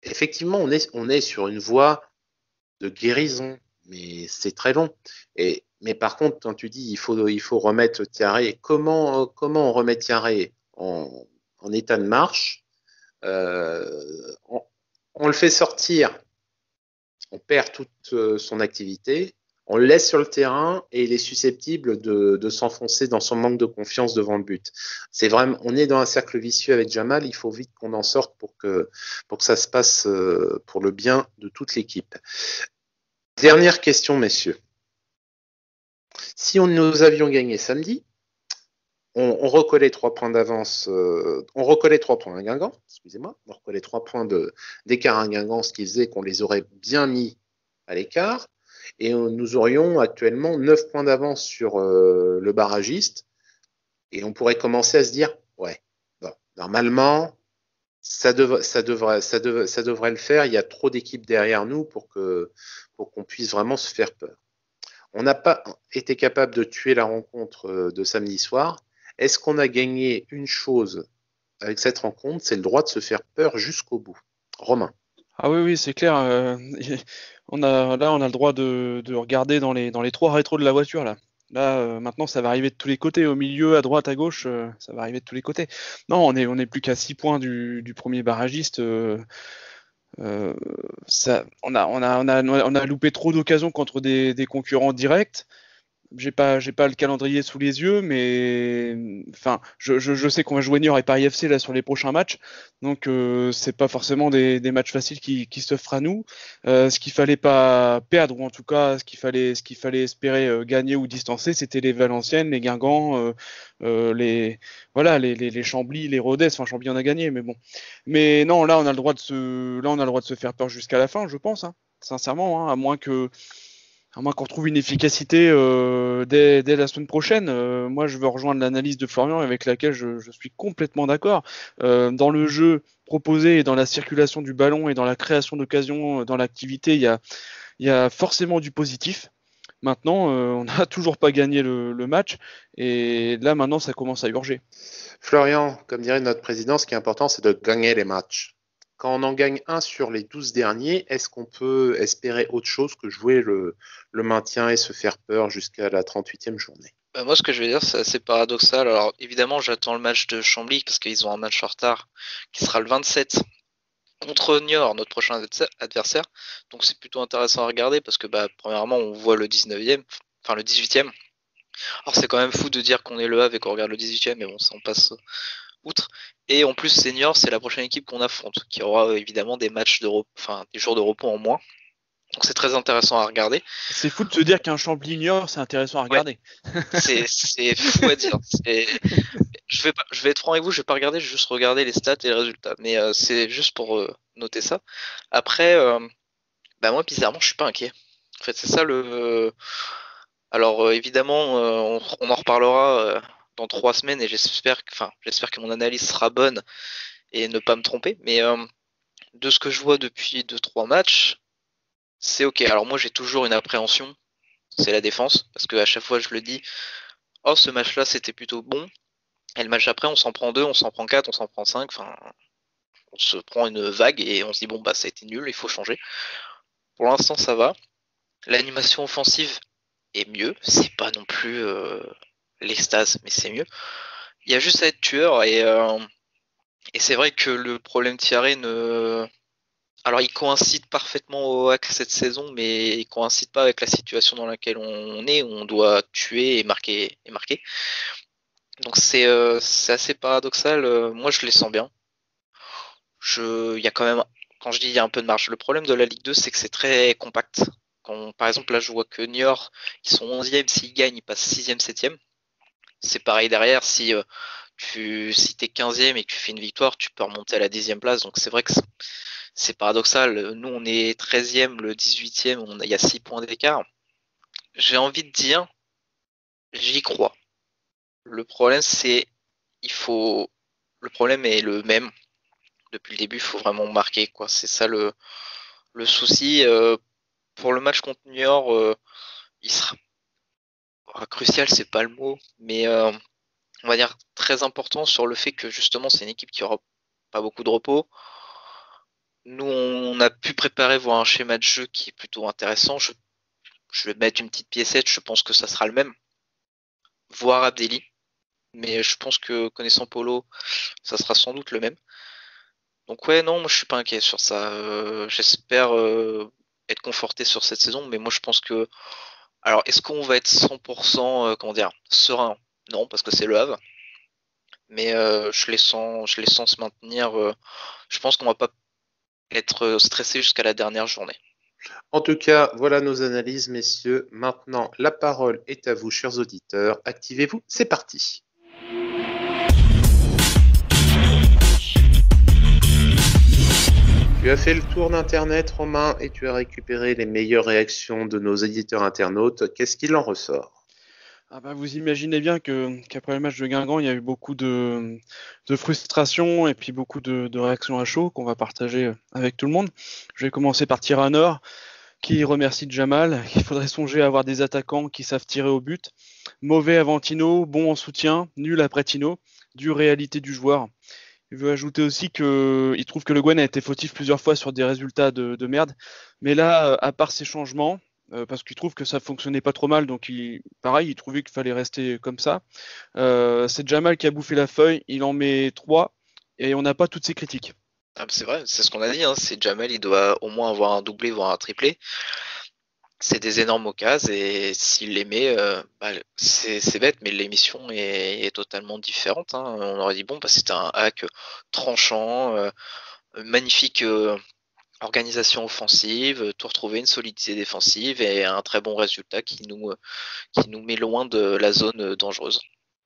effectivement, on est sur une voie de guérison, mais c'est très long. Mais par contre, quand tu dis il faut remettre Thiaré, comment on remet Thiaré en état de marche? On le fait sortir, on perd toute son activité, on le laisse sur le terrain et il est susceptible de s'enfoncer dans son manque de confiance devant le but. C'est vraiment, on est dans un cercle vicieux avec Jamal, il faut vite qu'on en sorte pour que ça se passe pour le bien de toute l'équipe. Dernière question, messieurs. Si nous avions gagné samedi, on recollait 3 points d'avance, on recollait 3 points à Guingamp, excusez-moi, on recollait 3 points d'écart à Guingamp, ce qui faisait qu'on les aurait bien mis à l'écart, et nous aurions actuellement 9 points d'avance sur le barragiste, et on pourrait commencer à se dire, ouais, bon, normalement, ça devrait le faire, il y a trop d'équipes derrière nous pour qu'on puisse vraiment se faire peur. On n'a pas été capable de tuer la rencontre de samedi soir. Est-ce qu'on a gagné une chose avec cette rencontre, c'est le droit de se faire peur jusqu'au bout. Romain. Ah oui, c'est clair. On a le droit de regarder dans les 3 rétros de la voiture là. Là, maintenant, ça va arriver de tous les côtés, au milieu, à droite, à gauche, ça va arriver de tous les côtés. Non, on est plus qu'à 6 points du premier barragiste. On a loupé trop d'occasions contre des concurrents directs. J'ai pas le calendrier sous les yeux, mais enfin, je sais qu'on va jouer Niort et Paris FC là sur les prochains matchs, donc c'est pas forcément des matchs faciles qui s'offrent à nous. Ce qu'il fallait pas perdre, ou en tout cas ce qu'il fallait espérer gagner ou distancer, c'était les Valenciennes, les Guingamp, les Chambly, les Rodez. Enfin, Chambly on a gagné, mais bon. Mais non, là on a le droit de se faire peur jusqu'à la fin, je pense, hein, sincèrement, hein, à moins qu'on retrouve une efficacité dès la semaine prochaine. Moi, je veux rejoindre l'analyse de Florian avec laquelle je suis complètement d'accord. Dans le jeu proposé et dans la circulation du ballon et dans la création d'occasions, dans l'activité, il y a forcément du positif. Maintenant, on n'a toujours pas gagné le match et là, maintenant, ça commence à urger. Florian, comme dirait notre président, ce qui est important, c'est de gagner les matchs. Quand on en gagne un sur les 12 derniers, est-ce qu'on peut espérer autre chose que jouer le maintien et se faire peur jusqu'à la 38e journée? Moi, ce que je vais dire, c'est assez paradoxal. Alors, évidemment, j'attends le match de Chambly parce qu'ils ont un match en retard qui sera le 27 contre Niort, notre prochain adversaire. Donc, c'est plutôt intéressant à regarder parce que, premièrement, on voit le 19e, enfin le 18e. Alors, c'est quand même fou de dire qu'on est le Havre et qu'on regarde le 18e, mais bon, ça on passe outre. Et en plus, Senior, c'est la prochaine équipe qu'on affronte, qui aura évidemment des matchs des jours de repos en moins. Donc c'est très intéressant à regarder. C'est fou de se dire qu'un Chambly Niort, c'est intéressant à regarder. Ouais. C'est fou à dire. Je vais être franc avec vous, je vais pas regarder, je vais juste regarder les stats et les résultats. Mais c'est juste pour noter ça. Après, moi bizarrement, je suis pas inquiet. En fait, c'est ça le. Alors évidemment, on en reparlera dans 3 semaines et j'espère que mon analyse sera bonne et ne pas me tromper. Mais de ce que je vois depuis 2-3 matchs, c'est ok. Alors moi j'ai toujours une appréhension, c'est la défense, parce que à chaque fois je le dis, oh ce match-là c'était plutôt bon, et le match après on s'en prend 2, on s'en prend 4, on s'en prend 5, enfin on se prend une vague et on se dit bon ça a été nul, il faut changer. Pour l'instant ça va. L'animation offensive est mieux, c'est pas non plus l'extase, mais c'est mieux. Il y a juste à être tueur et c'est vrai que le problème Thierry alors il coïncide parfaitement au hack cette saison, mais il coïncide pas avec la situation dans laquelle on est, où on doit tuer et marquer. Donc c'est assez paradoxal. Moi je les sens bien. Il y a quand même, quand je dis il y a un peu de marge. Le problème de la Ligue 2, c'est que c'est très compact. Par exemple là je vois que Niort, ils sont 11e, s'ils gagnent, ils passent 6e, 7e. C'est pareil derrière, si t'es 15e et que tu fais une victoire, tu peux remonter à la 10e place. Donc c'est vrai que c'est paradoxal. Nous, on est 13e, le 18e, il y a 6 points d'écart. J'ai envie de dire, j'y crois. Le problème, le problème est le même. Depuis le début, il faut vraiment marquer, quoi. C'est ça le souci. Pour le match contre Niort, il sera crucial, c'est pas le mot, mais on va dire très important sur le fait que justement, c'est une équipe qui aura pas beaucoup de repos. Nous, on a pu préparer voir un schéma de jeu qui est plutôt intéressant. Je vais mettre une petite piécette, je pense que ça sera le même. Voir Abdelli. Mais je pense que connaissant Polo, ça sera sans doute le même. Donc ouais, non, moi je suis pas inquiet sur ça. J'espère être conforté sur cette saison, mais moi je pense que... Alors, est-ce qu'on va être 100% serein? Non, parce que c'est le Havre. Mais je les sens se maintenir. Je pense qu'on va pas être stressé jusqu'à la dernière journée. En tout cas, voilà nos analyses, messieurs. Maintenant, la parole est à vous, chers auditeurs. Activez-vous, c'est parti. Tu as fait le tour d'Internet, Romain, et tu as récupéré les meilleures réactions de nos éditeurs internautes. Qu'est-ce qu'il en ressort ? Vous imaginez bien qu'après le match de Guingamp, il y a eu beaucoup de frustration et puis beaucoup de réactions à chaud qu'on va partager avec tout le monde. Je vais commencer par Tiranor, qui remercie Jamal. Il faudrait songer à avoir des attaquants qui savent tirer au but. Mauvais avant Tino, bon en soutien, nul après Tino, dure réalité du joueur. Il veut ajouter aussi qu'il trouve que Le Guen a été fautif plusieurs fois sur des résultats de merde. Mais là, à part ces changements, parce qu'il trouve que ça fonctionnait pas trop mal, donc pareil, il trouvait qu'il fallait rester comme ça. C'est Jamal qui a bouffé la feuille, il en met 3 et on n'a pas toutes ses critiques. Ah, c'est vrai, c'est ce qu'on a dit, hein, c'est Jamal, il doit au moins avoir un doublé, voire un triplé. C'est des énormes occasions et s'il les met, c'est bête, mais l'émission est totalement différente, hein. On aurait dit bon, c'était un hack tranchant, magnifique organisation offensive, tout retrouver, une solidité défensive et un très bon résultat qui nous met loin de la zone dangereuse.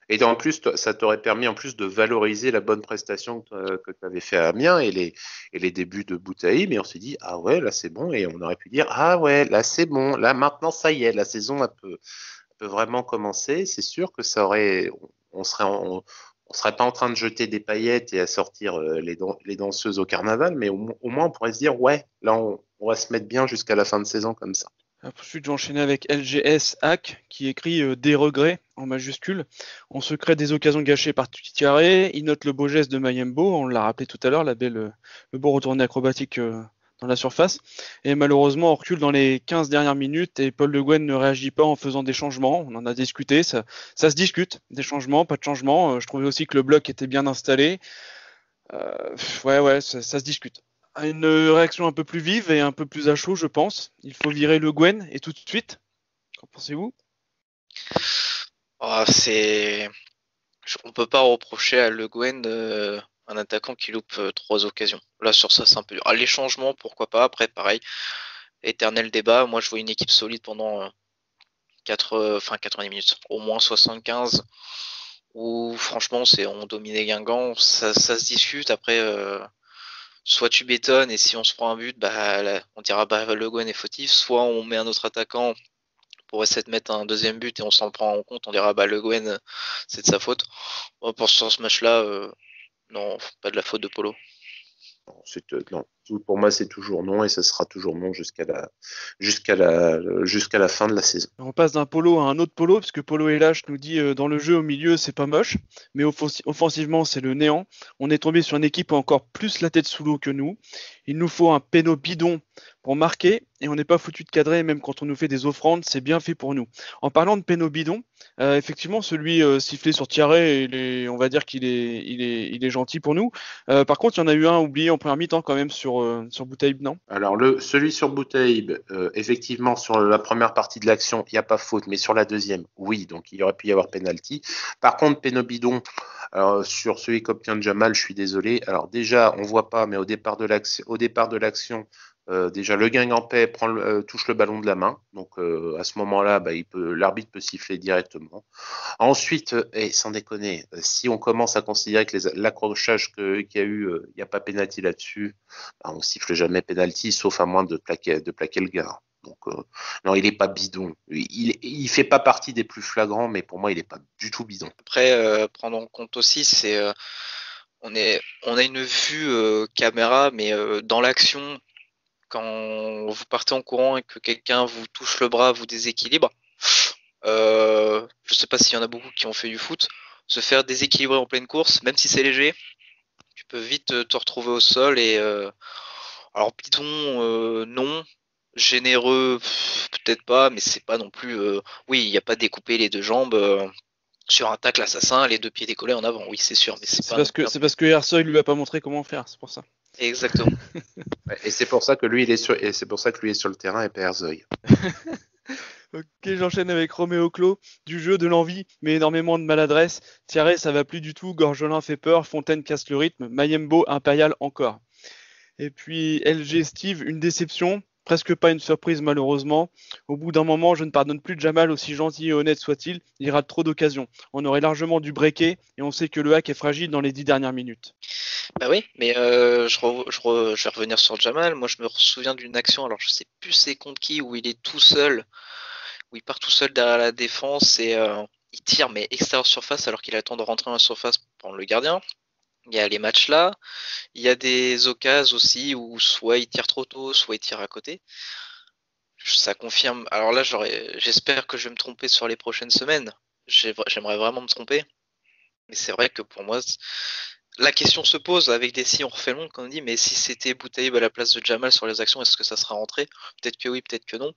Et en plus, ça t'aurait permis en plus de valoriser la bonne prestation que tu avais fait à Amiens et les débuts de Boutaï, mais on s'est dit, ah ouais, là c'est bon, et on aurait pu dire, ah ouais, là c'est bon, là maintenant ça y est, la saison peut vraiment commencer. C'est sûr que ça aurait, on serait pas en train de jeter des paillettes et à sortir les danseuses au carnaval, mais au moins on pourrait se dire, ouais, là on va se mettre bien jusqu'à la fin de saison comme ça. Ensuite, j'ai enchaîné avec LGS Hack qui écrit des regrets en majuscule. On se crée des occasions gâchées par Tiaré. Il note le beau geste de Mayembo, on l'a rappelé tout à l'heure, le beau retourné acrobatique dans la surface. Et malheureusement, on recule dans les 15 dernières minutes et Paul Le Guen ne réagit pas en faisant des changements. On en a discuté, ça se discute, des changements, pas de changements. Je trouvais aussi que le bloc était bien installé. Ouais, ça se discute. Une réaction un peu plus vive et un peu plus à chaud, je pense. Il faut virer Le Guen et tout de suite. Qu'en pensez-vous? On peut pas reprocher à Le Guen un attaquant qui loupe 3 occasions. Là, sur ça, c'est un peu dur. Les changements, pourquoi pas. Après, pareil, éternel débat. Moi, je vois une équipe solide pendant 90 minutes. Au moins 75. Où, franchement, on dominait Guingamp. Ça se discute. Après, soit tu bétonnes et si on se prend un but, on dira Le Guen est fautif. Soit on met un autre attaquant pour essayer de mettre un deuxième but et on s'en prend en compte, on dira Le Guen, c'est de sa faute. Sur ce match-là, non, pas de la faute de Polo. Non, pour moi c'est toujours non et ce sera toujours non jusqu'à la fin de la saison. On passe d'un Polo à un autre Polo, parce que Polo LH nous dit dans le jeu au milieu c'est pas moche, mais offensivement c'est le néant. On est tombé sur une équipe encore plus la tête sous l'eau que nous. Il nous faut un péno bidon pour marquer et on n'est pas foutu de cadrer, même quand on nous fait des offrandes, c'est bien fait pour nous. En parlant de péno bidon, effectivement celui sifflé sur Thierry, on va dire qu'il est gentil pour nous. Par contre, il y en a eu un oublié en première mi-temps quand même sur Boutaïb, non? Alors celui sur Boutaïb, effectivement sur la première partie de l'action, il n'y a pas faute, mais sur la deuxième, oui, donc il aurait pu y avoir penalty. Par contre, péno bidon, sur celui qu'obtient Jamal, je suis désolé. Alors déjà, on voit pas, mais au départ de l'action, déjà le Guingampais touche le ballon de la main, donc à ce moment-là, l'arbitre peut siffler directement. Ensuite, et sans déconner, si on commence à considérer que l'accrochage qu'il y a eu, il n'y a pas pénalty là-dessus, on siffle jamais pénalty, sauf à moins de plaquer le gars. Donc non, il est pas bidon. Il fait pas partie des plus flagrants, mais pour moi, il est pas du tout bidon. Après, prendre en compte aussi, on a une vue caméra, mais dans l'action, quand vous partez en courant et que quelqu'un vous touche le bras, vous déséquilibre. Je sais pas s'il y en a beaucoup qui ont fait du foot. Se faire déséquilibrer en pleine course, même si c'est léger, tu peux vite te retrouver au sol et alors bidon non, généreux peut-être pas, mais c'est pas non plus oui, il n'y a pas découpé les deux jambes sur un tacle assassin, les deux pieds décollés en avant, oui c'est sûr, mais c'est parce que Ersoy lui a pas montré comment faire, c'est pour ça. Exactement. Et c'est pour ça que lui il est sur le terrain et pas Ersoy. Ok, j'enchaîne avec Roméo Clos, du jeu, de l'envie, mais énormément de maladresse. Thierry, ça va plus du tout, Gorgelin fait peur, Fontaine casse le rythme, Mayembo, impérial encore. Et puis LG Steve, une déception, presque pas une surprise malheureusement. Au bout d'un moment, je ne pardonne plus de Jamal, aussi gentil et honnête soit-il, il rate trop d'occasions. On aurait largement dû breaker, et on sait que le hack est fragile dans les 10 dernières minutes. Bah oui, mais je vais revenir sur Jamal. Moi, je me souviens d'une action, alors je sais plus c'est contre qui, où il est tout seul, où il part tout seul derrière la défense et il tire, mais extérieur surface, alors qu'il attend de rentrer dans la surface pour prendre le gardien. Il y a les matchs là. Il y a des occasions aussi où soit il tire trop tôt, soit il tire à côté. Ça confirme. Alors là, j'espère que je vais me tromper sur les prochaines semaines. J'aimerais vraiment me tromper. Mais c'est vrai que pour moi, la question se pose avec des si on refait le monde, quand on dit mais si c'était Boutaïb à la place de Jamal sur les actions, est-ce que ça sera rentré? Peut-être que oui, peut-être que non.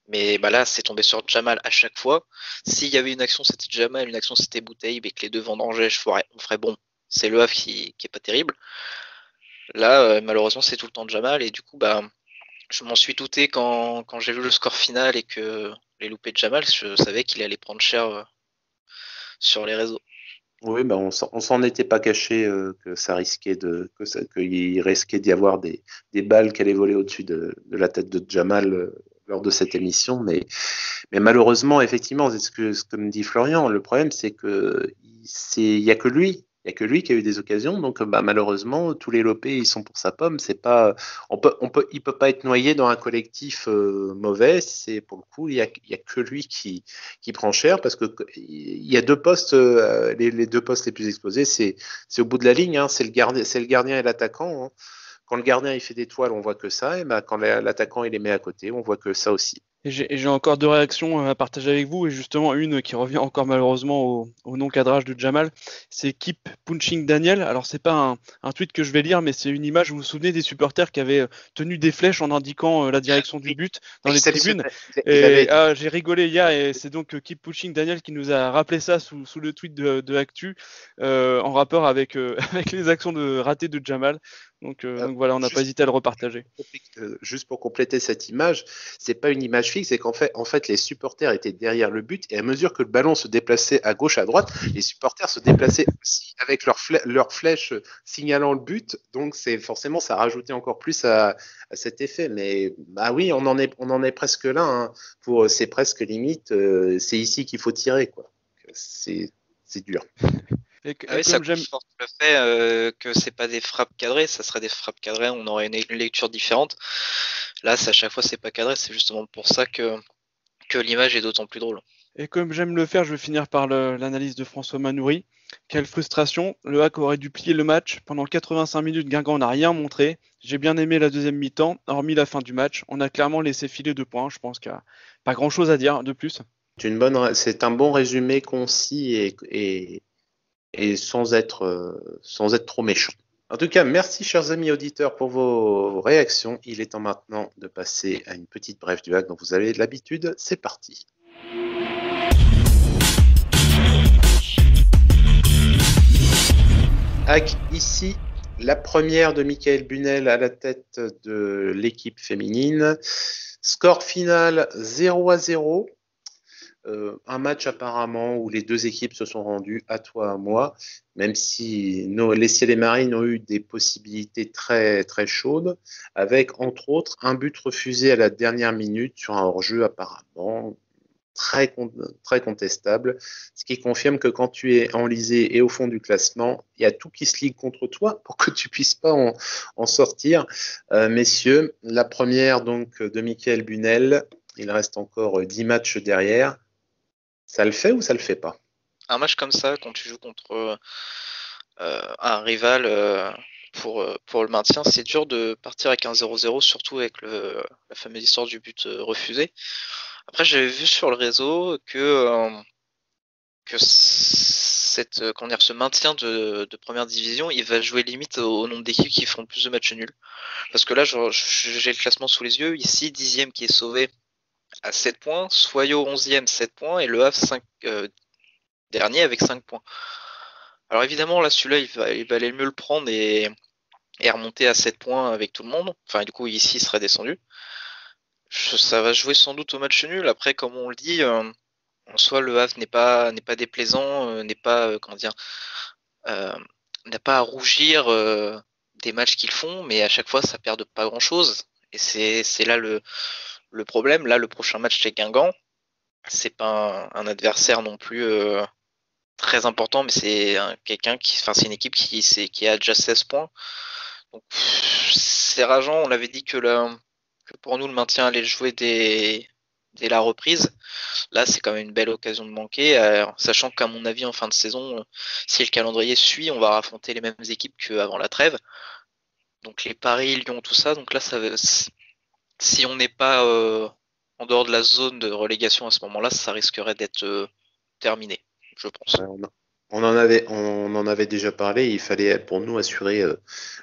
Mais bah là, c'est tombé sur Jamal à chaque fois. S'il y avait une action, c'était Jamal, une action, c'était Boutaïb, et que les deux vendangeaient, on ferait bon. C'est le Havre qui est pas terrible. Là, malheureusement, c'est tout le temps de Jamal, et du coup, bah, je m'en suis douté quand j'ai vu le score final et que les loupés de Jamal, je savais qu'il allait prendre cher sur les réseaux. Oui, bah on s'en était pas caché que qu'il risquait d'y avoir des balles qui allaient voler au-dessus de la tête de Jamal lors de cette émission, mais malheureusement, effectivement, c'est ce que me dit Florian. Le problème, c'est que il y a que lui. Il y a que lui qui a eu des occasions, donc bah, malheureusement, tous les lopés, ils sont pour sa pomme. C'est pas, il peut pas être noyé dans un collectif mauvais. C'est pour le coup, il y a que lui qui prend cher parce que il y a deux postes, les deux postes les plus exposés, c'est au bout de la ligne. Hein, c'est le gardien et l'attaquant. Hein. Quand le gardien il fait des toiles, on voit que ça, et bah, quand l'attaquant il les met à côté, on voit que ça aussi. Et j'ai encore deux réactions à partager avec vous, et justement une qui revient encore malheureusement au non-cadrage de Jamal, c'est Keep Punching Daniel. Alors c'est pas un tweet que je vais lire, mais c'est une image, vous vous souvenez des supporters qui avaient tenu des flèches en indiquant la direction du but dans les tribunes. Et j'ai rigolé hier, et c'est donc Keep Punching Daniel qui nous a rappelé ça sous le tweet de Actu, en rapport avec, avec les actions ratées de Jamal. Donc voilà, on n'a pas hésité à le repartager. Juste pour compléter cette image, c'est pas une image fixe, c'est qu'en fait, les supporters étaient derrière le but, et à mesure que le ballon se déplaçait à gauche, à droite, les supporters se déplaçaient aussi avec leurs flèches signalant le but. Donc forcément, ça rajoutait encore plus à cet effet. Mais bah oui, on en est presque là. Hein. C'est presque limite. C'est ici qu'il faut tirer, quoi. C'est dur. Oui, ça conforte le fait que c'est pas des frappes cadrées, ça serait des frappes cadrées, on aurait une lecture différente. Là, à chaque fois, c'est pas cadré, c'est justement pour ça que l'image est d'autant plus drôle. Et comme j'aime le faire, je vais finir par l'analyse de François Manoury. Quelle frustration, le Hack aurait dû plier le match. Pendant 85 minutes, Guingamp n'a rien montré. J'ai bien aimé la deuxième mi-temps, hormis la fin du match. On a clairement laissé filer 2 points, je pense qu'il n'y a pas grand-chose à dire de plus. C'est un bon résumé concis et sans être trop méchant. En tout cas, merci chers amis auditeurs pour vos réactions. Il est temps maintenant de passer à une petite brève du Hack dont vous avez l'habitude. C'est parti. Hack ici, la première de Michael Bunel à la tête de l'équipe féminine. Score final 0-0. Un match apparemment où les deux équipes se sont rendues, à toi, à moi, même si les Ciels et Marines ont eu des possibilités très, très chaudes, avec entre autres un but refusé à la dernière minute sur un hors-jeu apparemment très, très contestable, ce qui confirme que quand tu es enlisé et au fond du classement, il y a tout qui se ligue contre toi pour que tu puisses pas en sortir. Messieurs, la première donc de Michael Bunel, il reste encore 10 matchs derrière. Ça le fait ou ça le fait pas? Un match comme ça, quand tu joues contre un rival pour le maintien, c'est dur de partir avec un 0-0, surtout avec la fameuse histoire du but refusé. Après, j'avais vu sur le réseau que ce maintien de première division, il va jouer limite au nombre d'équipes qui feront plus de matchs nuls. Parce que là, j'ai le classement sous les yeux. Ici, 10e qui est sauvé à 7 points, Soyaux 11e 7 points et Le Havre 5 dernier avec 5 points. Alors évidemment là celui-là il va aller mieux le prendre et remonter à 7 points avec tout le monde. Enfin du coup ici il sera descendu. Ça va jouer sans doute au match nul. Après comme on le dit, en soi Le Havre n'est pas déplaisant, n'a pas à rougir des matchs qu'ils font, mais à chaque fois ça perd de pas grand chose. Et c'est là le problème. Là le prochain match c'est Guingamp. C'est pas un adversaire non plus très important, mais c'est c'est une équipe qui a déjà 16 points. Donc c'est rageant. On avait dit que pour nous le maintien allait jouer dès la reprise. Là, c'est quand même une belle occasion de manquer, sachant qu'à mon avis en fin de saison, si le calendrier suit, on va affronter les mêmes équipes qu'avant la trêve. Donc les Paris, Lyon, tout ça. Donc là, si on n'est pas en dehors de la zone de relégation à ce moment-là, ça risquerait d'être terminé, je pense. On en avait déjà parlé. Il fallait pour nous assurer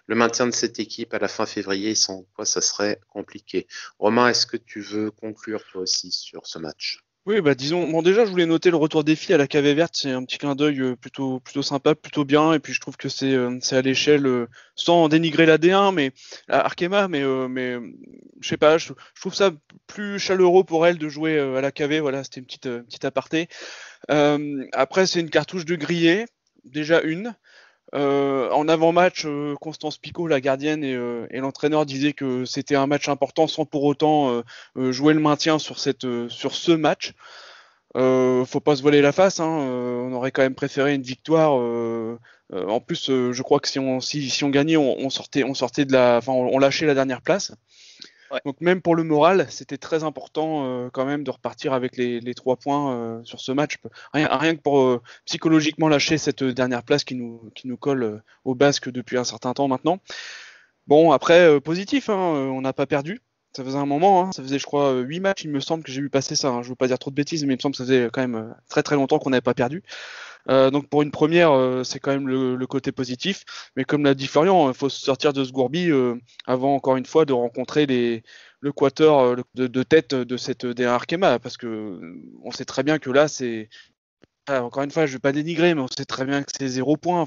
le maintien de cette équipe à la fin février, sans quoi ça serait compliqué. Romain, est-ce que tu veux conclure toi aussi sur ce match? Oui, bah disons, bon déjà je voulais noter le retour des filles à la cave verte, c'est un petit clin d'œil plutôt sympa, plutôt bien, et puis je trouve que c'est à l'échelle, sans dénigrer la D1, mais la Arkema, mais je sais pas, je trouve ça plus chaleureux pour elle de jouer à la cave, voilà, c'était une petite aparté. Après c'est une cartouche de grillé, déjà une. En avant-match, Constance Picot, la gardienne et l'entraîneur disaient que c'était un match important sans pour autant jouer le maintien sur ce match. Faut pas se voiler la face, hein, on aurait quand même préféré une victoire. En plus, je crois que si on gagnait, on sortait on lâchait la dernière place. Ouais. Donc même pour le moral, c'était très important quand même de repartir avec les 3 points sur ce match. Rien que pour psychologiquement lâcher cette dernière place qui nous colle au basque depuis un certain temps maintenant. Bon, après, positif, hein, on n'a pas perdu. Ça faisait un moment, hein, ça faisait je crois 8 matchs, il me semble que j'ai vu passer ça. Hein. Je veux pas dire trop de bêtises, mais il me semble que ça faisait quand même très très longtemps qu'on n'avait pas perdu. Donc pour une première, c'est quand même le côté positif. Mais comme l'a dit Florian, il faut se sortir de ce gourbi avant encore une fois de rencontrer le quator de tête de cette D1 Arkema, parce que on sait très bien que là c'est encore une fois, je vais pas dénigrer, mais on sait très bien que c'est 0 point,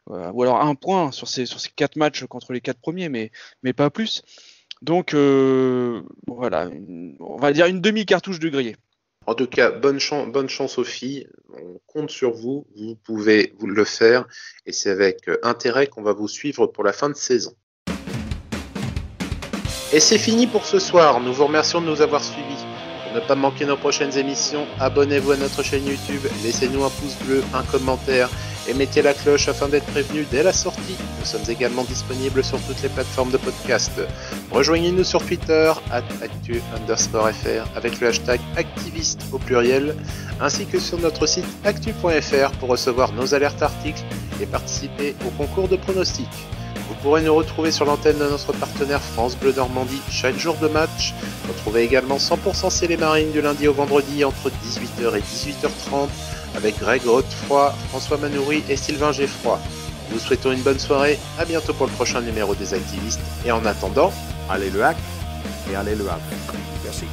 ou alors 1 point sur ces 4 matchs contre les 4 premiers, mais pas plus. Donc voilà, on va dire une demi-cartouche de grillé. En tout cas, bonne chance aux filles. On compte sur vous. Vous pouvez le faire. Et c'est avec intérêt qu'on va vous suivre pour la fin de saison. Et c'est fini pour ce soir. Nous vous remercions de nous avoir suivis. Pour ne pas manquer nos prochaines émissions, abonnez-vous à notre chaîne YouTube, laissez-nous un pouce bleu, un commentaire et mettez la cloche afin d'être prévenu dès la sortie. Nous sommes également disponibles sur toutes les plateformes de podcast. Rejoignez-nous sur Twitter, @actu_fr, avec le hashtag activiste au pluriel, ainsi que sur notre site actu.fr pour recevoir nos alertes articles et participer au concours de pronostics. Vous pourrez nous retrouver sur l'antenne de notre partenaire France Bleu Normandie chaque jour de match. Retrouvez également 100% C'est les Marines du lundi au vendredi entre 18h et 18h30 avec Greg Godefroy, François Manoury et Sylvain Geffroy. Nous souhaitons une bonne soirée, à bientôt pour le prochain numéro des Activistes et en attendant, allez le hack et allez le hack. Merci.